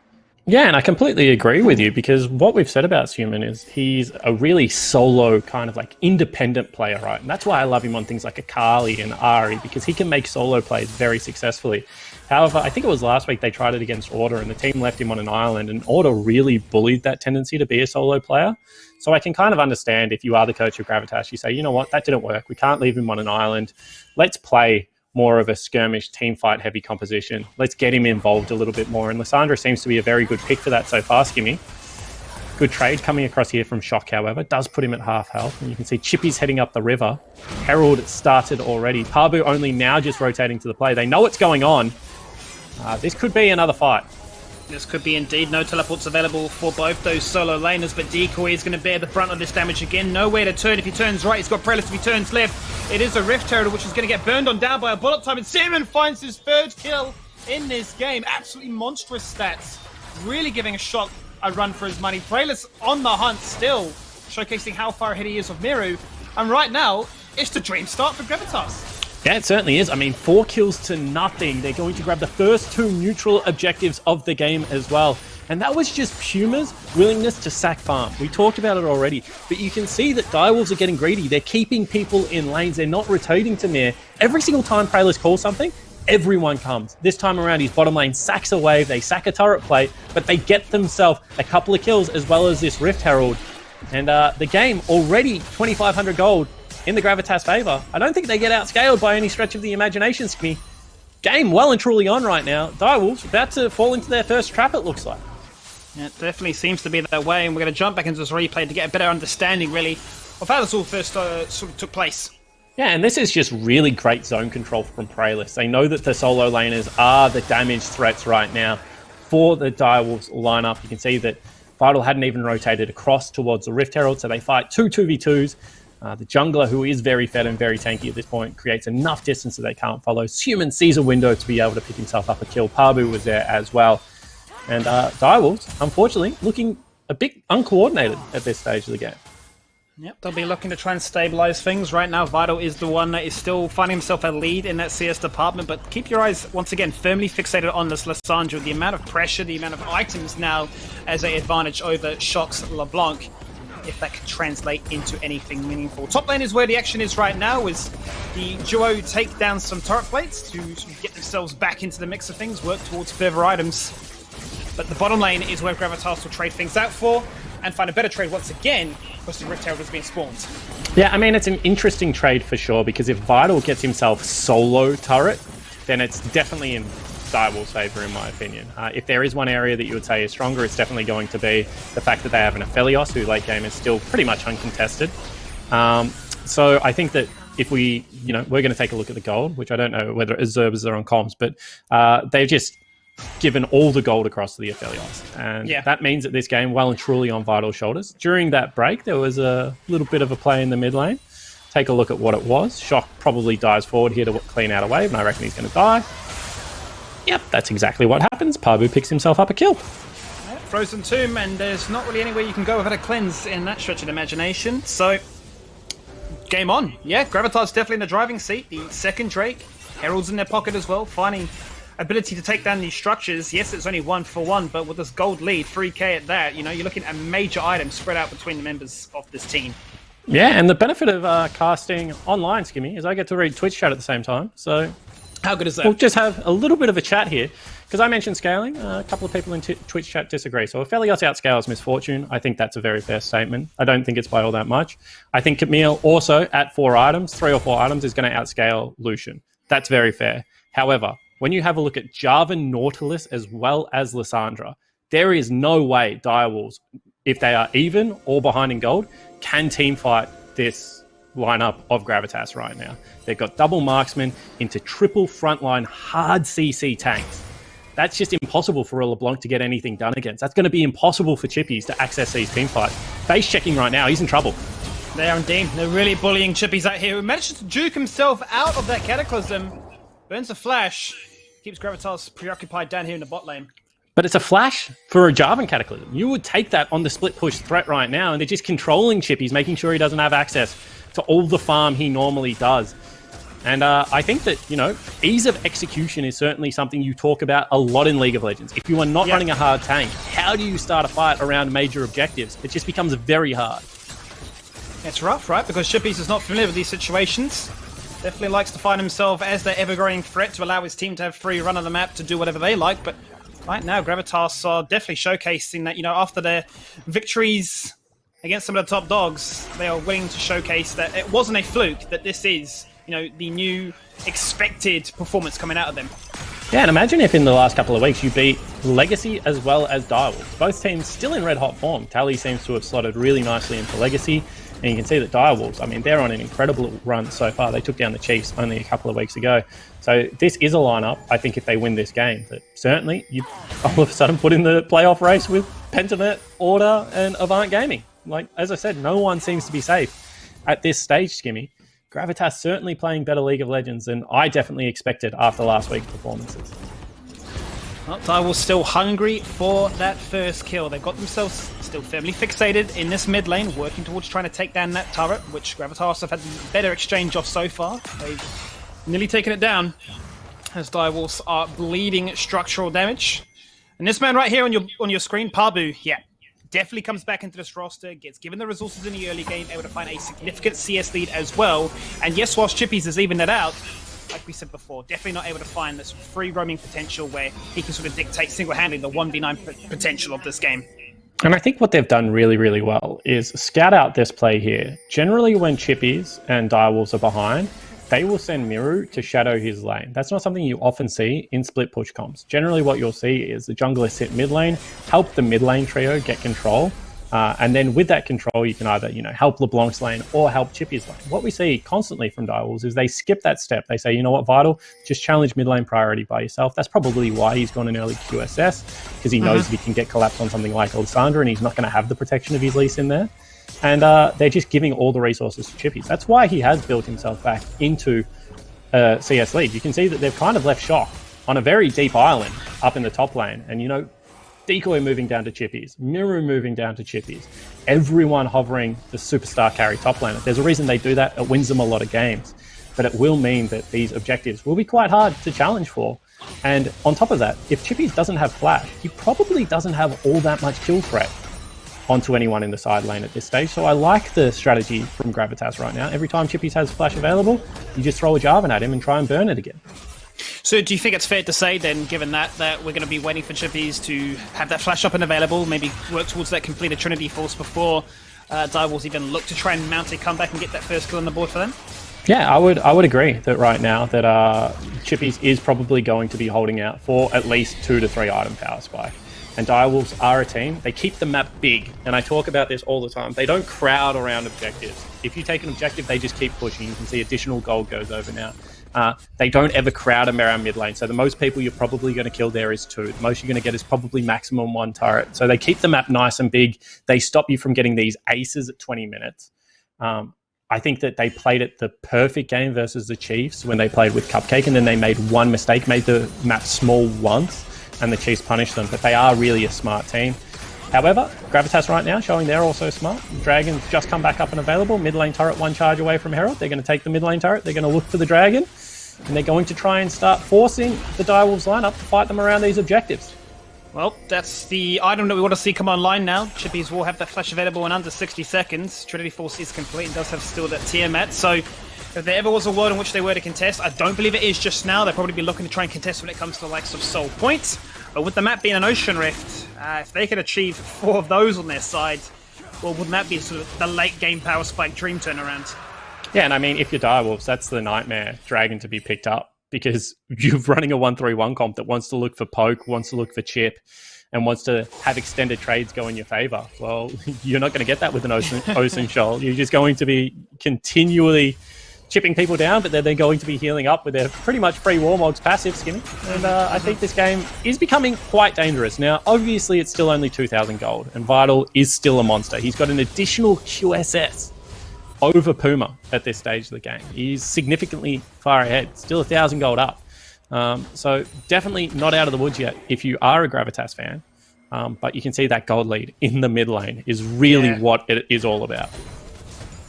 Yeah, and I completely agree with you because what we've said about Human is he's a really solo kind of like independent player, right? And that's why I love him on things like Akali and Ahri because he can make solo plays very successfully. However, I think it was last week they tried it against Order and the team left him on an island and Order really bullied that tendency to be a solo player. So I can kind of understand if you are the coach of Gravitas, you say, you know what, that didn't work. We can't leave him on an island. Let's play more of a skirmish, team fight heavy composition. Let's get him involved a little bit more. And Lissandra seems to be a very good pick for that so far, Skimmy. Good trade coming across here from Shock, however. Does put him at half health. And you can see Chippy's heading up the river. Herald started already. Parbu only now just rotating to the play. They know what's going on. This could be another fight. This could be indeed. No teleports available for both those solo laners, but Decoy is going to bear the brunt of this damage again. Nowhere to turn. If he turns right, he's got Prelus. If he turns left, it is a Rift Herald, which is going to get burned on down by a bullet time. And Salmon finds his third kill in this game. Absolutely monstrous stats. Really giving a Shock a run for his money. Prelus on the hunt still, showcasing how far ahead he is of Miru. And right now, it's the dream start for Gravitas. Yeah, it certainly is. I mean, 4 kills to nothing. They're going to grab the first 2 neutral objectives of the game as well. And that was just Puma's willingness to sack farm. We talked about it already, but you can see that Direwolves are getting greedy. They're keeping people in lanes. They're not rotating to Mir. Every single time Praelis calls something, everyone comes. This time around, his bottom lane sacks a wave. They sack a turret plate, but they get themselves a couple of kills as well as this Rift Herald. And the game already 2,500 gold in the Gravitas favor. I don't think they get outscaled by any stretch of the imagination, Skimmy. Game well and truly on right now. Direwolves about to fall into their first trap, it looks like. Yeah, it definitely seems to be that way, and we're going to jump back into this replay to get a better understanding, really, of how this all first sort of took place. Yeah, and this is just really great zone control from Praelis. They know that the solo laners are the damage threats right now for the Direwolves lineup. You can see that Vital hadn't even rotated across towards the Rift Herald, so they fight 2v2s. The jungler, who is very fed and very tanky at this point, creates enough distance that they can't follow. Human sees a window to be able to pick himself up a kill. Pabu was there as well. And Direwolves, unfortunately, looking a bit uncoordinated at this stage of the game. Yep, they'll be looking to try and stabilize things. Right now, Vital is the one that is still finding himself a lead in that CS department, but keep your eyes, once again, firmly fixated on this Lissandra. The amount of pressure, the amount of items now as an advantage over Shock's LeBlanc, if that can translate into anything meaningful. Top lane is where the action is right now, as the duo take down some turret plates to get themselves back into the mix of things, work towards further items. But the bottom lane is where Gravitas will trade things out for and find a better trade once again because the Rift Herald has been spawned. Yeah, I mean, it's an interesting trade for sure, because if Vital gets himself solo turret, then it's definitely in Direwolves' favor, in my opinion. If there is one area that you would say is stronger, it's definitely going to be the fact that they have an Aphelios, who late game is still pretty much uncontested. So I think that if we're going to take a look at the gold, which I don't know whether observers are on comms, but they've just given all the gold across to the Aphelios. And that means that this game, well and truly on Vital's shoulders. During that break, there was a little bit of a play in the mid lane. Take a look at what it was. Shock probably dives forward here to clean out a wave, and I reckon he's going to die. Yep, that's exactly what happens. Pabu picks himself up a kill. Frozen Tomb, and there's not really anywhere you can go without a cleanse in that stretch of imagination. So, game on. Yeah, Gravitas definitely in the driving seat. The second Drake, Herald's in their pocket as well, finding ability to take down these structures. Yes, it's only 1-for-1, but with this gold lead, 3k at that, you're looking at major items spread out between the members of this team. Yeah, and the benefit of casting online, Skimmy, is I get to read Twitch chat at the same time. So how good is that? We'll just have a little bit of a chat here, because I mentioned scaling. A couple of people in Twitch chat disagree. So if Aphelios outscales Misfortune, I think that's a very fair statement. I don't think it's by all that much. I think Camille also, at 3 or 4 items, is going to outscale Lucian. That's very fair. However, when you have a look at Jarvan, Nautilus, as well as Lissandra, there is no way Direwolves, if they are even or behind in gold, can teamfight this lineup of Gravitas right now. They've got double marksmen into triple frontline hard CC tanks. That's just impossible for a LeBlanc to get anything done against. That's going to be impossible for Chippies to access these teamfights. Face checking right now, he's in trouble. They are indeed. They're really bullying Chippies out here, who manages to juke himself out of that Cataclysm. Burns a flash, keeps Gravitas preoccupied down here in the bot lane. But it's a flash for a Jarvan Cataclysm. You would take that on the split push threat right now, and they're just controlling Chippies, making sure he doesn't have access to all the farm he normally does. And I think that, ease of execution is certainly something you talk about a lot in League of Legends. If you are not running a hard tank, how do you start a fight around major objectives? It just becomes very hard. It's rough, right? Because Chippies is not familiar with these situations. Definitely likes to find himself as the ever-growing threat to allow his team to have free run of the map to do whatever they like. But right now, Gravitas are definitely showcasing that, after their victories against some of the top dogs, they are willing to showcase that it wasn't a fluke, that this is, the new expected performance coming out of them. Yeah, and imagine if in the last couple of weeks you beat Legacy as well as Direwolves. Both teams still in red-hot form. Tally seems to have slotted really nicely into Legacy. And you can see that Direwolves, they're on an incredible run so far. They took down the Chiefs only a couple of weeks ago. So this is a lineup, I think, if they win this game, that certainly you all of a sudden put in the playoff race with Pentanet, Order, and Avant Gaming. Like, as I said, no one seems to be safe at this stage, Skimmy. Gravitas certainly playing better League of Legends than I definitely expected after last week's performances. Well, Direwolves still hungry for that first kill. They've got themselves still firmly fixated in this mid lane, working towards trying to take down that turret, which Gravitas have had the better exchange of so far. They've nearly taken it down, as Direwolves are bleeding structural damage. And this man right here on your screen, Pabu, yeah, definitely comes back into this roster, gets given the resources in the early game, able to find a significant CS lead as well. And yes, whilst Chippies has evened that out, like we said before, definitely not able to find this free roaming potential where he can sort of dictate single-handedly the 1v9 potential of this game. And I think what they've done really, really well is scout out this play here. Generally, when Chippies and Direwolves are behind, they will send Miru to shadow his lane. That's not something you often see in split push comps. Generally, what you'll see is the jungler sit mid lane, help the mid lane trio get control, and then with that control, you can either help LeBlanc's lane or help Chippy's lane. What we see constantly from Direwolves is they skip that step. They say, you know what, Vital, just challenge mid lane priority by yourself. That's probably why he's gone in early QSS, because he knows that he can get collapsed on something like Lissandra, and he's not going to have the protection of his Lease in there. And they're just giving all the resources to Chippies. That's why he has built himself back into CS League. You can see that they've kind of left Shock on a very deep island up in the top lane. And, Decoy moving down to Chippies, Miru moving down to Chippies, everyone hovering the superstar carry top lane. There's a reason they do that. It wins them a lot of games. But it will mean that these objectives will be quite hard to challenge for. And on top of that, if Chippies doesn't have flash, he probably doesn't have all that much kill threat onto anyone in the side lane at this stage. So I like the strategy from Gravitas right now. Every time Chippies has flash available, you just throw a Jarvan at him and try and burn it again. So do you think it's fair to say then, given that we're going to be waiting for Chippies to have that flash up and available, maybe work towards that completed Trinity Force before Direwolves even look to try and mount a comeback and get that first kill on the board for them? Yeah, I would agree that right now that Chippies is probably going to be holding out for at least 2 to 3 item power spike. And Direwolves are a team. They keep the map big. And I talk about this all the time. They don't crowd around objectives. If you take an objective, they just keep pushing. You can see additional gold goes over now. They don't ever crowd them around mid lane. So the most people you're probably going to kill there is 2. The most you're going to get is probably maximum 1 turret. So they keep the map nice and big. They stop you from getting these aces at 20 minutes. I think that they played it the perfect game versus the Chiefs when they played with Cupcake, and then they made one mistake, made the map small once, and the Chiefs punished them. But they are really a smart team. However, Gravitas right now showing they're also smart. Dragon's just come back up and available. Mid lane turret 1 charge away from Herald. They're going to take the mid lane turret. They're going to look for the Dragon. And they're going to try and start forcing the Direwolves lineup to fight them around these objectives. Well, that's the item that we want to see come online now. Chippies will have that flash available in under 60 seconds. Trinity Force is complete and does have still that Tiamat. So if there ever was a world in which they were to contest, I don't believe it is just now. They'll probably be looking to try and contest when it comes to the likes of Soul Points. But with the map being an Ocean Rift, if they can achieve 4 of those on their side, well, wouldn't that be sort of the late game power spike dream turnaround? Yeah, and I mean, if you're Direwolves, that's the nightmare Dragon to be picked up, because you're running a 1-3-1 comp that wants to look for poke, wants to look for chip, and wants to have extended trades go in your favor. Well, you're not going to get that with an Ocean Shoal. You're just going to be continually chipping people down, but then they're going to be healing up with their pretty much free Warmog's passive skimming. And I think this game is becoming quite dangerous. Now, obviously, it's still only 2,000 gold, and Vital is still a monster. He's got an additional QSS over Puma at this stage of the game. He's significantly far ahead, still 1,000 gold up. So definitely not out of the woods yet if you are a Gravitas fan. But you can see that gold lead in the mid lane is really what it is all about.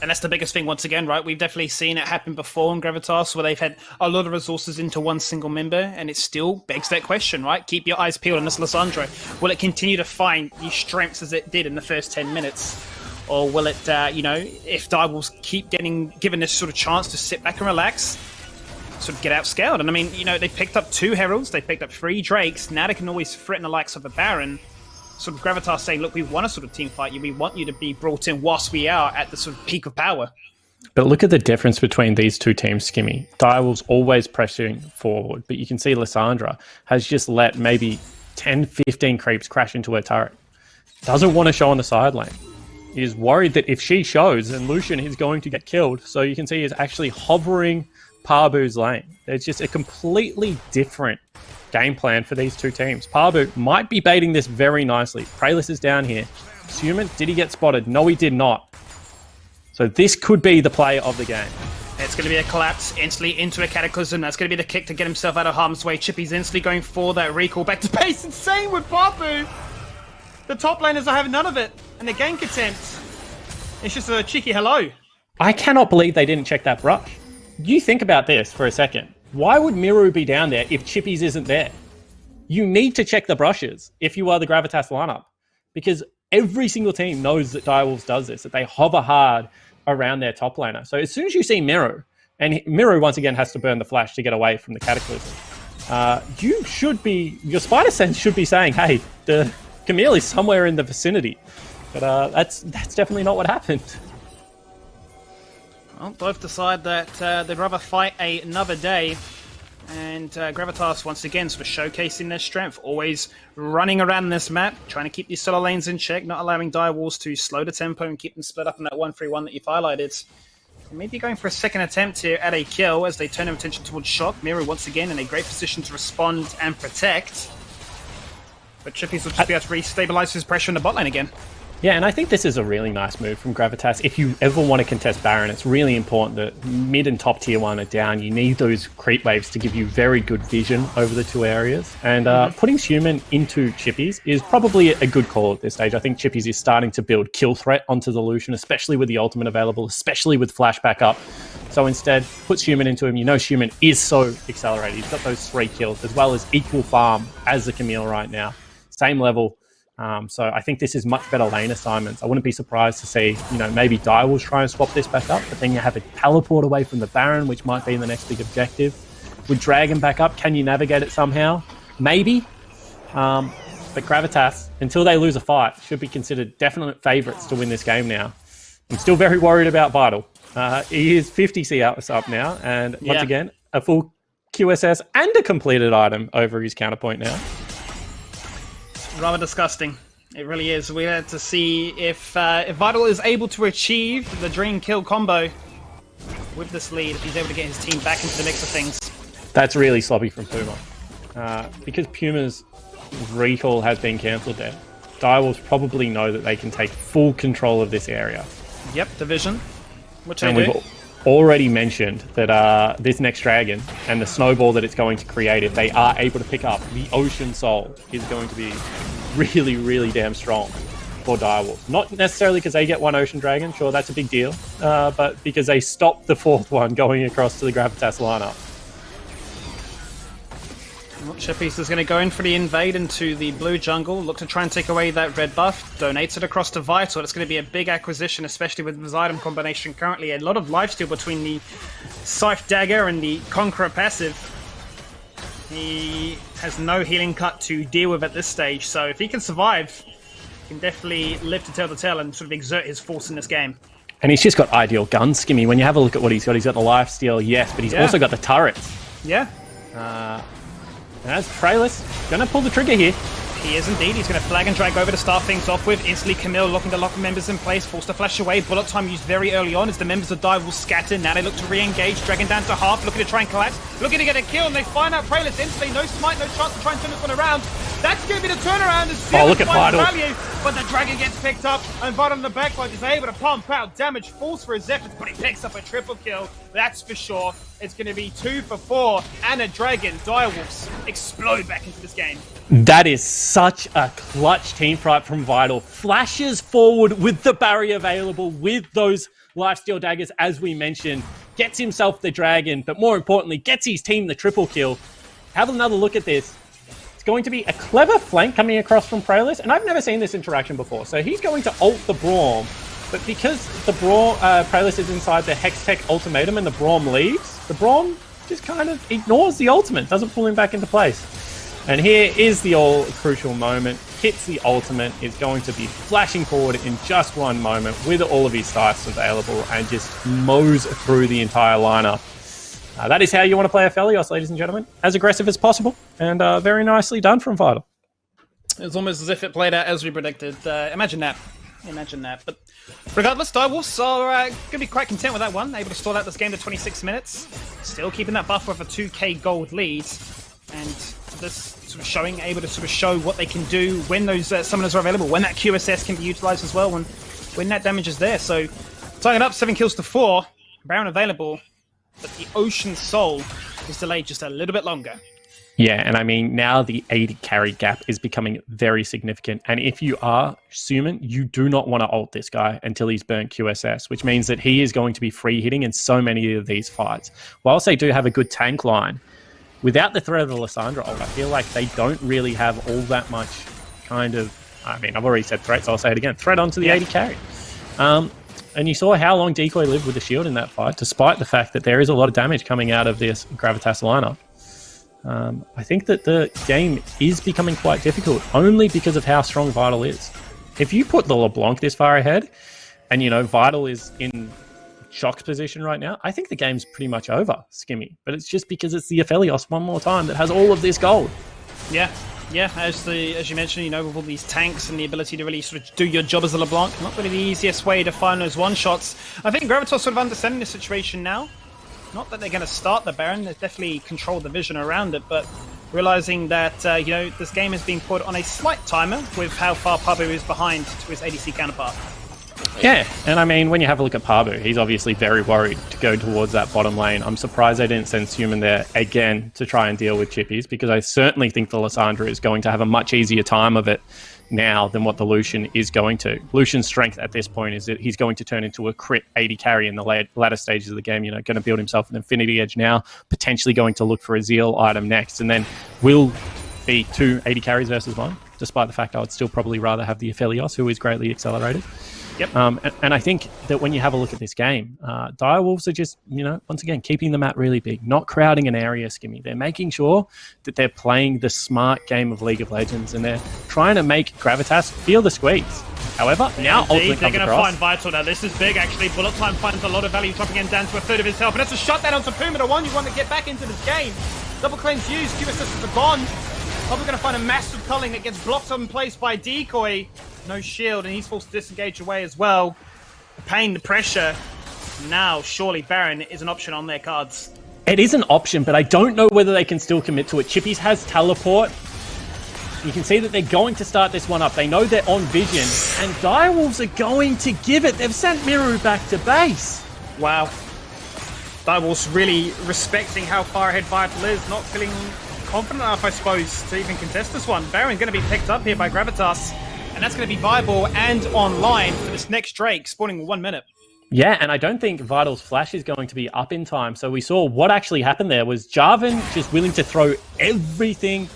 And that's the biggest thing once again, right? We've definitely seen it happen before in Gravitas where they've had a lot of resources into one single member, and it still begs that question, right? Keep your eyes peeled on this Lissandra. Will it continue to find these strengths as it did in the first 10 minutes? Or will it, if Direwolves keep given this sort of chance to sit back and relax, sort of get outscaled? And I mean, they picked up 2 Heralds, they picked up 3 Drakes, now they can always threaten the likes of a Baron. Sort of Gravitas saying, look, we want to sort of team fight you, we want you to be brought in whilst we are at the sort of peak of power. But look at the difference between these 2 teams, Skimmy. Direwolves always pressing forward, but you can see Lissandra has just let maybe 10, 15 creeps crash into her turret. Doesn't want to show on the side lane. Is worried that if she shows, then Lucian is going to get killed. So you can see he's actually hovering Parbu's lane. It's just a completely different game plan for these 2 teams. Parbu might be baiting this very nicely. Prayless is down here. Human, did he get spotted? No, he did not. So this could be the play of the game. It's going to be a collapse instantly into a Cataclysm. That's going to be the kick to get himself out of harm's way. Chippy's instantly going for that recall back to base. Insane with Parbu. The top laners are having none of it. And the gank attempt, it's just a cheeky hello. I cannot believe they didn't check that brush. You think about this for a second. Why would Miru be down there if Chippies isn't there? you need to check the brushes if you are the Gravitas lineup, because every single team knows that Direwolves does this, that they hover hard around their top laner. So as soon as you see Miru, and Miru once again has to burn the flash to get away from the Cataclysm, your spider sense should be saying, hey, the Camille is somewhere in the vicinity. But that's definitely not what happened. Well, both decide that they'd rather fight another day. And Gravitas, once again, sort of showcasing their strength, always running around this map, trying to keep these solo lanes in check, not allowing Direwolves to slow the tempo and keep them split up in that 1-3-1 that you've highlighted. And maybe going for a second attempt here at a kill as they turn their attention towards Shock. Miru, once again, in a great position to respond and protect. But Chippies will just be able to re-stabilize his pressure in the bot lane again. Yeah, and I think this is a really nice move from Gravitas. If you ever want to contest Baron, it's really important that mid and top tier 1 are down. You need those creep waves to give you very good vision over the two areas. And putting Human into Chippies is probably a good call at this stage. I think Chippies is starting to build kill threat onto the Lucian, especially with the ultimate available, especially with flash back up. So instead, puts Human into him. You know Human is so accelerated. He's got those 3 kills, as well as equal farm as the Camille right now. Same level. So I think this is much better lane assignments. I wouldn't be surprised to see, maybe Direwolves try and swap this back up, but then you have a teleport away from the Baron, which might be the next big objective. With Dragon back up, can you navigate it somehow? Maybe. But Gravitas, until they lose a fight, should be considered definite favourites to win this game now. I'm still very worried about Vital. He is 50 CS up now, and once again, a full QSS and a completed item over his counterpoint now. Rather disgusting. It really is. We had to see if Vital is able to achieve the dream kill combo with this lead, if he's able to get his team back into the mix of things. That's really sloppy from Puma. Because Puma's recall has been cancelled there, Direwolves probably know that they can take full control of this area. Yep, division. Which they and do. We've already mentioned that this next dragon and the snowball that it's going to create, if they are able to pick up the Ocean Soul, is going to be really, really damn strong for Direwolves. Not necessarily because they get one Ocean Dragon, sure, that's a big deal, but because they stop the 4th one going across to the Gravitas lineup. Chippies is going to go in for the invade into the blue jungle, look to try and take away that red buff, donates it across to Vital. It's going to be a big acquisition, especially with his item combination currently. A lot of lifesteal between the Scythe Dagger and the Conqueror passive. He has no healing cut to deal with at this stage, so if he can survive, he can definitely live to tell the tale and sort of exert his force in this game. And he's just got ideal gun skimmy. When you have a look at what he's got the lifesteal, yes, but he's also got the turrets. Yeah. And as Praelis going to pull the trigger here. He is indeed. He's going to flag and drag over to start things off with. Instantly Camille looking to lock members in place, forced to flash away. Bullet time used very early on as the members of Dive will scatter. Now they look to re-engage, dragging down to half, looking to try and collapse, looking to get a kill, and they find out Praelis instantly. No smite, no chance to try and turn this one around. That's going to be the turnaround. Look at Vital. Value, but the dragon gets picked up, and Vital in the backline is able to pump out damage, falls for his efforts, but he picks up a triple kill. That's for sure. It's going to be 2 for 4, and a dragon. Direwolves explode back into this game. That is such a clutch team fight from Vital. Flashes forward with the barrier available, with those lifesteal daggers, as we mentioned. Gets himself the dragon, but more importantly, gets his team the triple kill. Have another look at this. It's going to be a clever flank coming across from Praelis, and I've never seen this interaction before. So he's going to ult the Braum, but because the Praelis is inside the Hextech ultimatum and the Braum leaves, the Braum just kind of ignores the ultimate, doesn't pull him back into place. And here is the all-crucial moment. Hits the ultimate, is going to be flashing forward in just one moment with all of his scythes available and just mows through the entire lineup. That is how you want to play a Aphelios, ladies and gentlemen. As aggressive as possible, and very nicely done from Vital. It's almost as if it played out as we predicted. Imagine that. Imagine that. But regardless, Direwolves are going to be quite content with that one. Able to stall out this game to 26 minutes. Still keeping that buff with a 2k gold lead. And this sort of showing, able to sort of show what they can do when those summoners are available, when that QSS can be utilized as well, when that damage is there. So tying it up, 7 kills to 4. Baron available, but the Ocean Soul is delayed just a little bit longer. Yeah, and I mean, now the 80 carry gap is becoming very significant. And if you are Suman, you do not want to ult this guy until he's burnt QSS, which means that he is going to be free hitting in so many of these fights. Whilst they do have a good tank line, without the threat of the Lissandra ult, I feel like they don't really have all that much kind of, I mean, I've already said threat, so I'll say it again, threat onto the 80 carry. And you saw how long Decoy lived with the shield in that fight, despite the fact that there is a lot of damage coming out of this Gravitas lineup. I think that the game is becoming quite difficult, only because of how strong Vital is. If you put the LeBlanc this far ahead, and, you know, Vital is in Shock's position right now, I think the game's pretty much over, Skimmy. But it's just because it's the Aphelios one more time that has all of this gold. Yeah, as you mentioned, you know, with all these tanks and the ability to really sort of do your job as a LeBlanc, not really the easiest way to find those one-shots. I think Gravitas sort of understanding the situation now. Not that they're going to start the Baron, they've definitely controlled the vision around it, but realizing that, you know, this game is being put on a slight timer with how far Pabu is behind to his ADC counterpart. Yeah, and I mean, when you have a look at Pabu, he's obviously very worried to go towards that bottom lane. I'm surprised they didn't send Human there again to try and deal with Chippies, because I certainly think the Lissandra is going to have a much easier time of it now than what the Lucian is going to. Lucian's strength at this point is that he's going to turn into a crit 80 carry in the latter stages of the game. You know, going to build himself an Infinity Edge now, potentially going to look for a Zeal item next, and then will be 2 80 carries versus 1, despite the fact I would still probably rather have the Aphelios, who is greatly accelerated. Yep. And I think that when you have a look at this game, Direwolves are just, you know, once again, keeping the map really big, not crowding an area, Skimmy. They're making sure that they're playing the smart game of League of Legends, and they're trying to make Gravitas feel the squeeze. However, now Ultimate they're comes going to across. find Vital now. This is big, actually. Bullet Time finds a lot of value, dropping him down to a third of his health. But that's a shutdown onto Puma, the one you want to get back into this game. Double claims used, Q assists are gone. Probably going to find a massive culling that gets blocked in place by Decoy. No shield, and he's forced to disengage away as well. The pain, the pressure. Now, surely Baron is an option on their cards. It is an option, but I don't know whether they can still commit to it. Chippies has teleport. You can see that they're going to start this one up. They know they're on vision, and Direwolves are going to give it. They've sent Miru back to base. Wow. Direwolves really respecting how far ahead Vital is, not feeling confident enough, I suppose, to even contest this one. Baron's going to be picked up here by Gravitas, and that's going to be viable and online for this next Drake, spawning in 1 minute. Yeah, and I don't think Vital's flash is going to be up in time. So we saw what actually happened there was Jarvan just willing to throw everything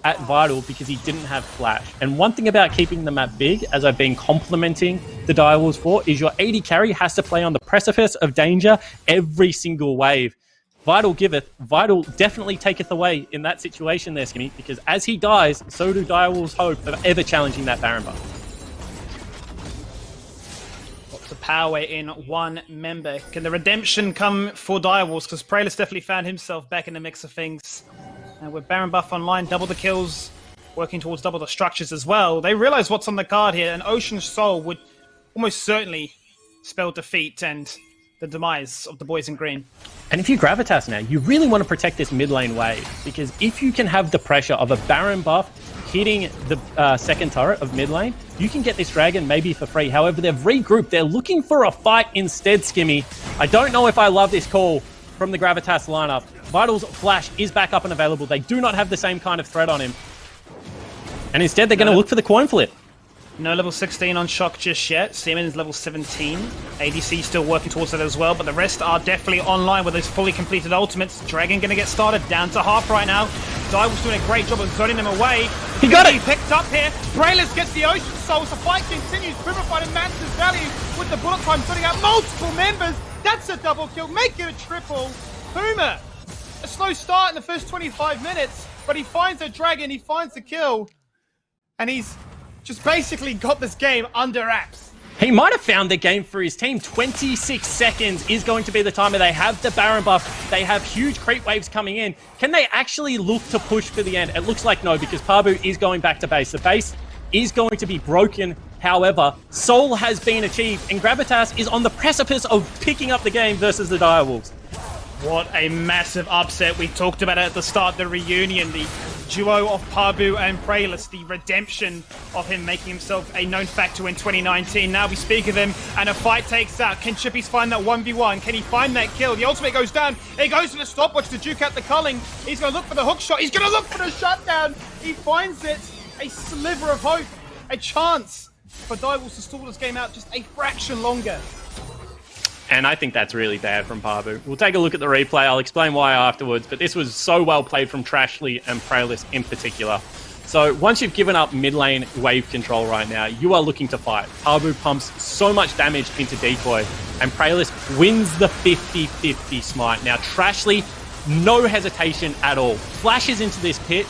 at Vital because he didn't have flash. And one thing about keeping the map big, as I've been complimenting the Direwolves for, is your 80 carry has to play on the precipice of danger every single wave. Vital giveth, Vital definitely taketh away in that situation there, Skinny, because as he dies, so do Direwolves hope of ever challenging that Baron buff. Lots of power in one member. Can the redemption come for Direwolves? Because Praelis definitely found himself back in the mix of things. And with Baron buff online, double the kills, working towards double the structures as well, they realize what's on the card here, and Ocean Soul would almost certainly spell defeat and the demise of the boys in green. And if you Gravitas now, you really want to protect this mid lane wave, because if you can have the pressure of a Baron buff hitting the second turret of mid lane, you can get this dragon maybe for free. However, they've regrouped. They're looking for a fight instead, Skimmy. I don't know if I love this call from the Gravitas lineup. Vital's flash is back up and available. They do not have the same kind of threat on him. And instead, they're going to look for the coin flip. No level 16 on Shock just yet. Seaman is level 17. ADC still working towards that as well, but the rest are definitely online with those fully completed ultimates. Dragon going to get started down to half right now. Direwolves doing a great job of zoning them away. He got it! Picked up here. Praelis gets the Ocean Souls. The fight continues. Puma finding massive value with the bullet time, putting out multiple members. That's a double kill. Make it a triple. Puma, a slow start in the first 25 minutes, but he finds a dragon, he finds the kill, and he's just basically got this game under wraps. He might have found the game for his team. 26 seconds is going to be the timer. They have the Baron buff. They have huge creep waves coming in. Can they actually look to push for the end? It looks like no, because Pabu is going back to base. The base is going to be broken. However, Soul has been achieved, and Gravitas is on the precipice of picking up the game versus the Direwolves. What a massive upset. We talked about it at the start of the reunion. The duo of Pabu and Praelis, the redemption of him making himself a known factor in 2019. Now we speak of him, and a fight takes out. Can Chippies find that 1v1? Can he find that kill? The ultimate goes down. He goes for the stopwatch to duke out the culling. He's going to look for the hook shot. He's going to look for the shutdown. He finds it. A sliver of hope. A chance for Direwolves to stall this game out just a fraction longer. And I think that's really bad from Pabu. We'll take a look at the replay. I'll explain why afterwards, but this was so well played from Trashly and Praelis in particular. So once you've given up mid lane wave control right now, you are looking to fight. Pabu pumps so much damage into Decoy, and Praelis wins the 50-50 smite. Now Trashly, no hesitation at all. Flashes into this pit,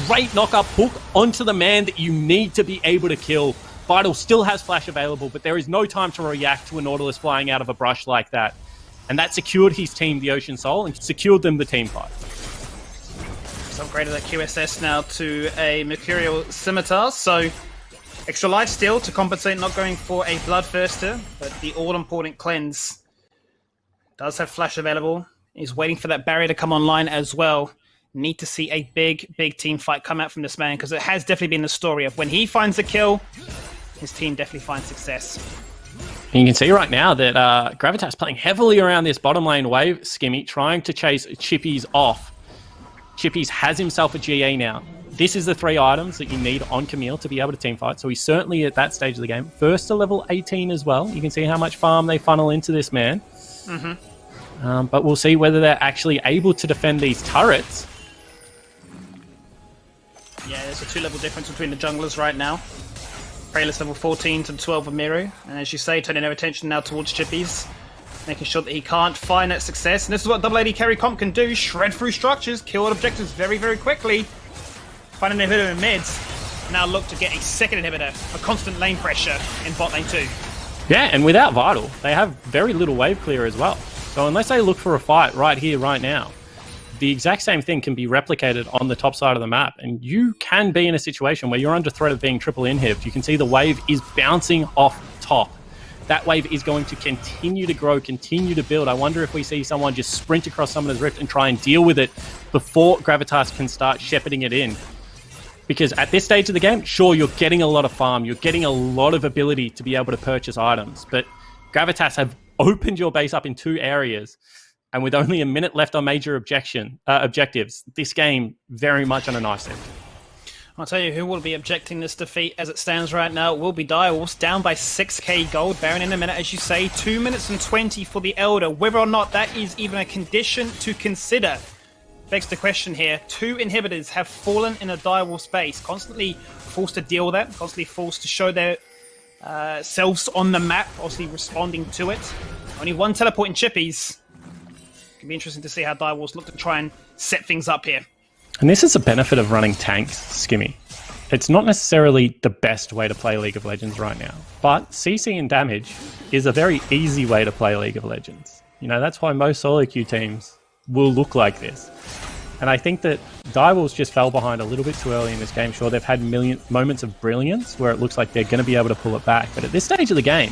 great knock-up hook onto the man that you need to be able to kill. Vital still has flash available, but there is no time to react to a Nautilus flying out of a brush like that. And that secured his team, the Ocean Soul, and secured them the team fight. So upgraded that QSS now to a Mercurial Scimitar, so extra life steal to compensate, not going for a Bloodthirster, but the all-important cleanse does have flash available. He's waiting for that barrier to come online as well. Need to see a big team fight come out from this man, because it has definitely been the story of when he finds a kill, his team definitely finds success. And you can see right now that Gravitas playing heavily around this bottom lane wave, Skimmy, trying to chase Chippies off. Chippies has himself a GA now. This is the 3 items that you need on Camille to be able to team fight, so he's certainly at that stage of the game. First to level 18 as well. You can see how much farm they funnel into this man. But we'll see whether they're actually able to defend these turrets. Yeah, there's a 2-level difference between the junglers right now. Praelis level 14 to 12 of Miru. And as you say, turning their attention now towards Chippies. Making sure that he can't find that success. And this is what Double AD Carry Comp can do. Shred through structures, kill objectives very quickly. Find an inhibitor in mids. Now look to get a second inhibitor. A constant lane pressure in bot lane 2. Yeah, and without Vital, they have very little wave clear as well. So unless they look for a fight right here, right now, the exact same thing can be replicated on the top side of the map, and you can be in a situation where you're under threat of being triple inhibited. You can see the wave is bouncing off top. That wave is going to continue to grow, continue to build. I wonder if we see someone just sprint across Summoner's Rift and try and deal with it before Gravitas can start shepherding it in. Because at this stage of the game, sure, you're getting a lot of farm, you're getting a lot of ability to be able to purchase items, but Gravitas have opened your base up in 2 areas. And with only a minute left on major objectives, this game very much on a knife edge. I'll tell you who will be objecting this defeat as it stands right now. It will be Direwolves, down by 6k gold. Baron in a minute, as you say. 2 minutes and 20 for the Elder. Whether or not that is even a condition to consider begs the question here. 2 inhibitors have fallen in a Direwolf space, constantly forced to deal with that, constantly forced to show their selves on the map, obviously responding to it. Only 1 teleporting Chippies. It'll be interesting to see how Direwolves look to try and set things up here. And this is the benefit of running tanks, Skimmy. It's not necessarily the best way to play League of Legends right now, but CC and damage is a very easy way to play League of Legends. You know, that's why most solo queue teams will look like this. And I think that Direwolves just fell behind a little bit too early in this game. Sure, they've had moments of brilliance where it looks like they're going to be able to pull it back, but at this stage of the game,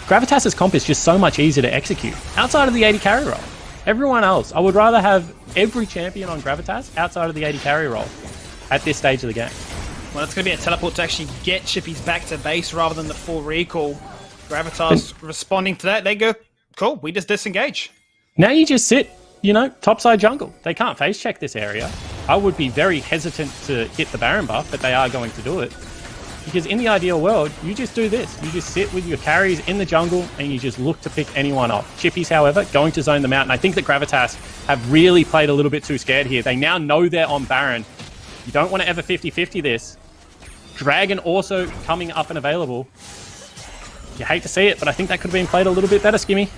Gravitas' comp is just so much easier to execute outside of the 80 carry role. Everyone else, I would rather have every champion on Gravitas outside of the 80 carry role at this stage of the game. Well, it's going to be a teleport to actually get Chippies back to base rather than the full recall. Gravitas responding to that, they go, cool, we just disengage. Now you just sit, you know, topside jungle. They can't face check this area. I would be very hesitant to hit the Baron buff, but they are going to do it. Because in the ideal world, you just do this. You just sit with your carries in the jungle and you just look to pick anyone off. Chippies, however, going to zone them out. And I think that Gravitas have really played a little bit too scared here. They now know they're on Baron. You don't want to ever 50-50 this. Dragon also coming up and available. You hate to see it, but I think that could have been played a little bit better, Skimmy.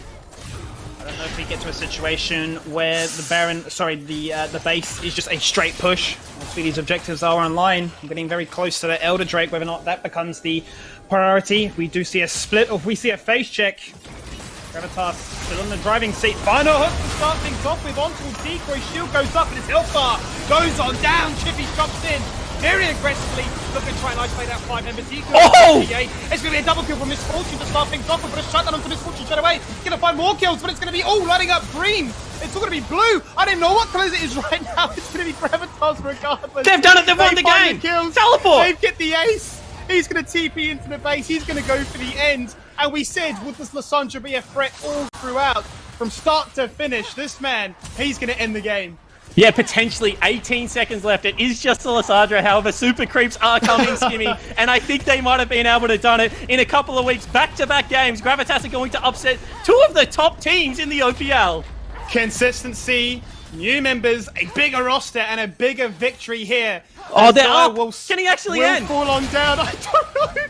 I don't know if we get to a situation where the Baron, the base is just a straight push. Obviously, these objectives are online. I'm getting very close to the Elder Drake, whether or not that becomes the priority. If we do see a split, or if we see a face check, Gravitas still on the driving seat. Final hook to start things off with onto Decoy. Shield goes up and his health bar goes on down. Chippy jumps in very aggressively, looking to try and isolate that 5-member Decoy. Oh! It's going to be a double kill from Misfortune to start things off. We'll put a shutdown onto Misfortune straight away. He's going to find more kills, but it's going to be all lighting up green. It's all going to be blue. I don't know what colours it is right now. It's going to be Gravitas regardless. They've done it. They've won the game. Kills. Teleport. They've get the ace. He's going to TP into the base. He's going to go for the end. And we said, would this Lissandra be a threat all throughout? From start to finish, this man, he's going to end the game. Yeah, potentially 18 seconds left. It is just a Lysandra. However, super creeps are coming, Skimmy, and I think they might have been able to done it in a couple of weeks. Back-to-back games, Gravitas are going to upset two of the top teams in the OPL. Consistency, new members, a bigger roster, and a bigger victory here. Oh, they're up. Can he actually end? Fall on down. I don't know.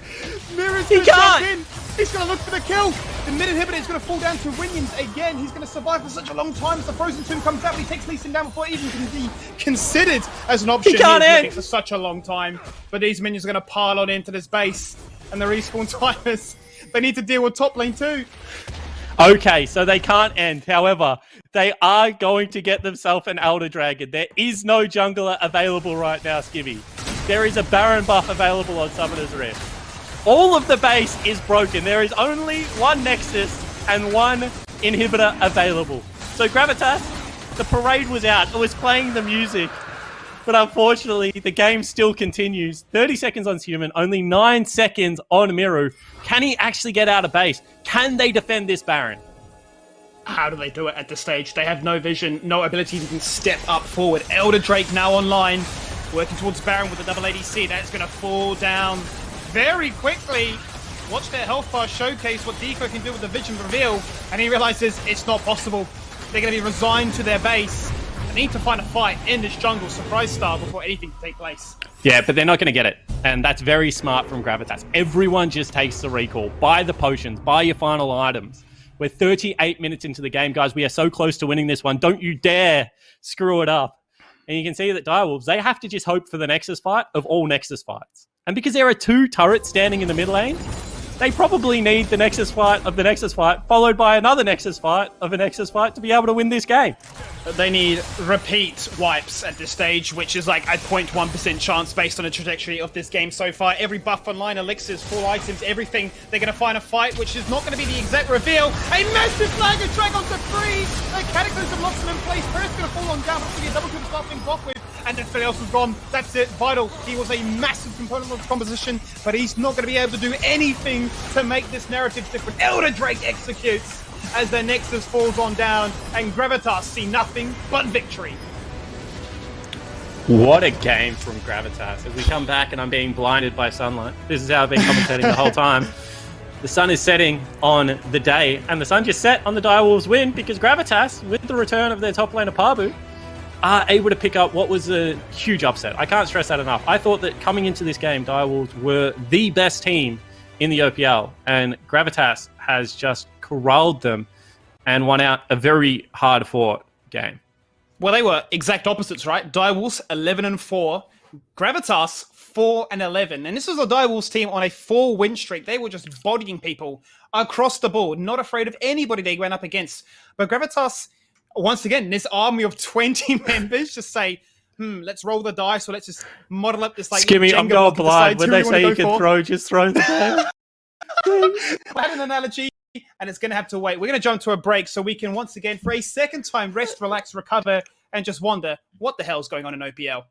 Mirror's He going to jump can't. in. He's going to look for the kill. The mid inhibitor is going to fall down to Winions again. He's going to survive for such a long time as the Frozen Tomb comes out. But he takes Lee Sin down before it even can be considered as an option. He can't He's end. looking for such a long time. But these minions are going to pile on into this base. And the respawn timers, they need to deal with top lane too. Okay, so they can't end. However, they are going to get themselves an Elder Dragon. There is no jungler available right now, Skibby. There is a Baron buff available on Summoner's Rift. All of the base is broken. There is only one Nexus and one inhibitor available. So Gravitas, the parade was out. It was playing the music. But unfortunately, the game still continues. 30 seconds on Human, only 9 seconds on Miru. Can he actually get out of base? Can they defend this Baron? How do they do it at this stage? They have no vision, no ability to even step up forward. Elder Drake now online, working towards Baron with the double ADC. That's going to fall down very quickly. Watch their health bar showcase what Deco can do with the vision reveal, and he realizes it's not possible. They're going to be resigned to their base. They need to find a fight in this jungle surprise style before anything can take place. Yeah, but they're not going to get it. And that's very smart from Gravitas. Everyone just takes the recall. Buy the potions. Buy your final items. We're 38 minutes into the game, guys. We are so close to winning this one. Don't you dare screw it up. And you can see that Direwolves, they have to just hope for the Nexus fight of all Nexus fights. And because there are 2 turrets standing in the mid lane, they probably need the Nexus fight of the Nexus fight, followed by another Nexus fight of a Nexus fight to be able to win this game. They need repeat wipes at this stage, which is like a 0.1% chance based on the trajectory of this game so far. Every buff online, elixirs, full items, everything. They're going to find a fight, which is not going to be the exact reveal. A massive flag of Dragons to free. The Cataclysm locks them in place. First going to fall on down. Hopefully a double kill to start things off with. And everything else was gone. That's it. Vital. He was a massive component of the composition, but he's not going to be able to do anything to make this narrative different. Elder Drake executes as their Nexus falls on down, and Gravitas see nothing but victory. What a game from Gravitas. As we come back and I'm being blinded by sunlight. This is how I've been commentating the whole time. The sun is setting on the day, and the sun just set on the Direwolves win because Gravitas, with the return of their top laner Pabu, are able to pick up what was a huge upset. I can't stress that enough. I thought that coming into this game, Direwolves were the best team in the OPL, and Gravitas has just corralled them and won out a very hard-fought game. Well, they were exact opposites, right? Direwolves 11-4, Gravitas 4-11, and this was a Direwolves team on a 4-win streak. They were just bodying people across the board, not afraid of anybody they went up against. But Gravitas, once again, this army of 20 members just say, let's roll the dice, or let's just model up this like Skimmy, I'm going blind. When they say you can for. throw, just throw the game. I had an analogy, and it's going to have to wait. We're going to jump to a break so we can once again, for a second time, rest, relax, recover, and just wonder what the hell's going on in OPL.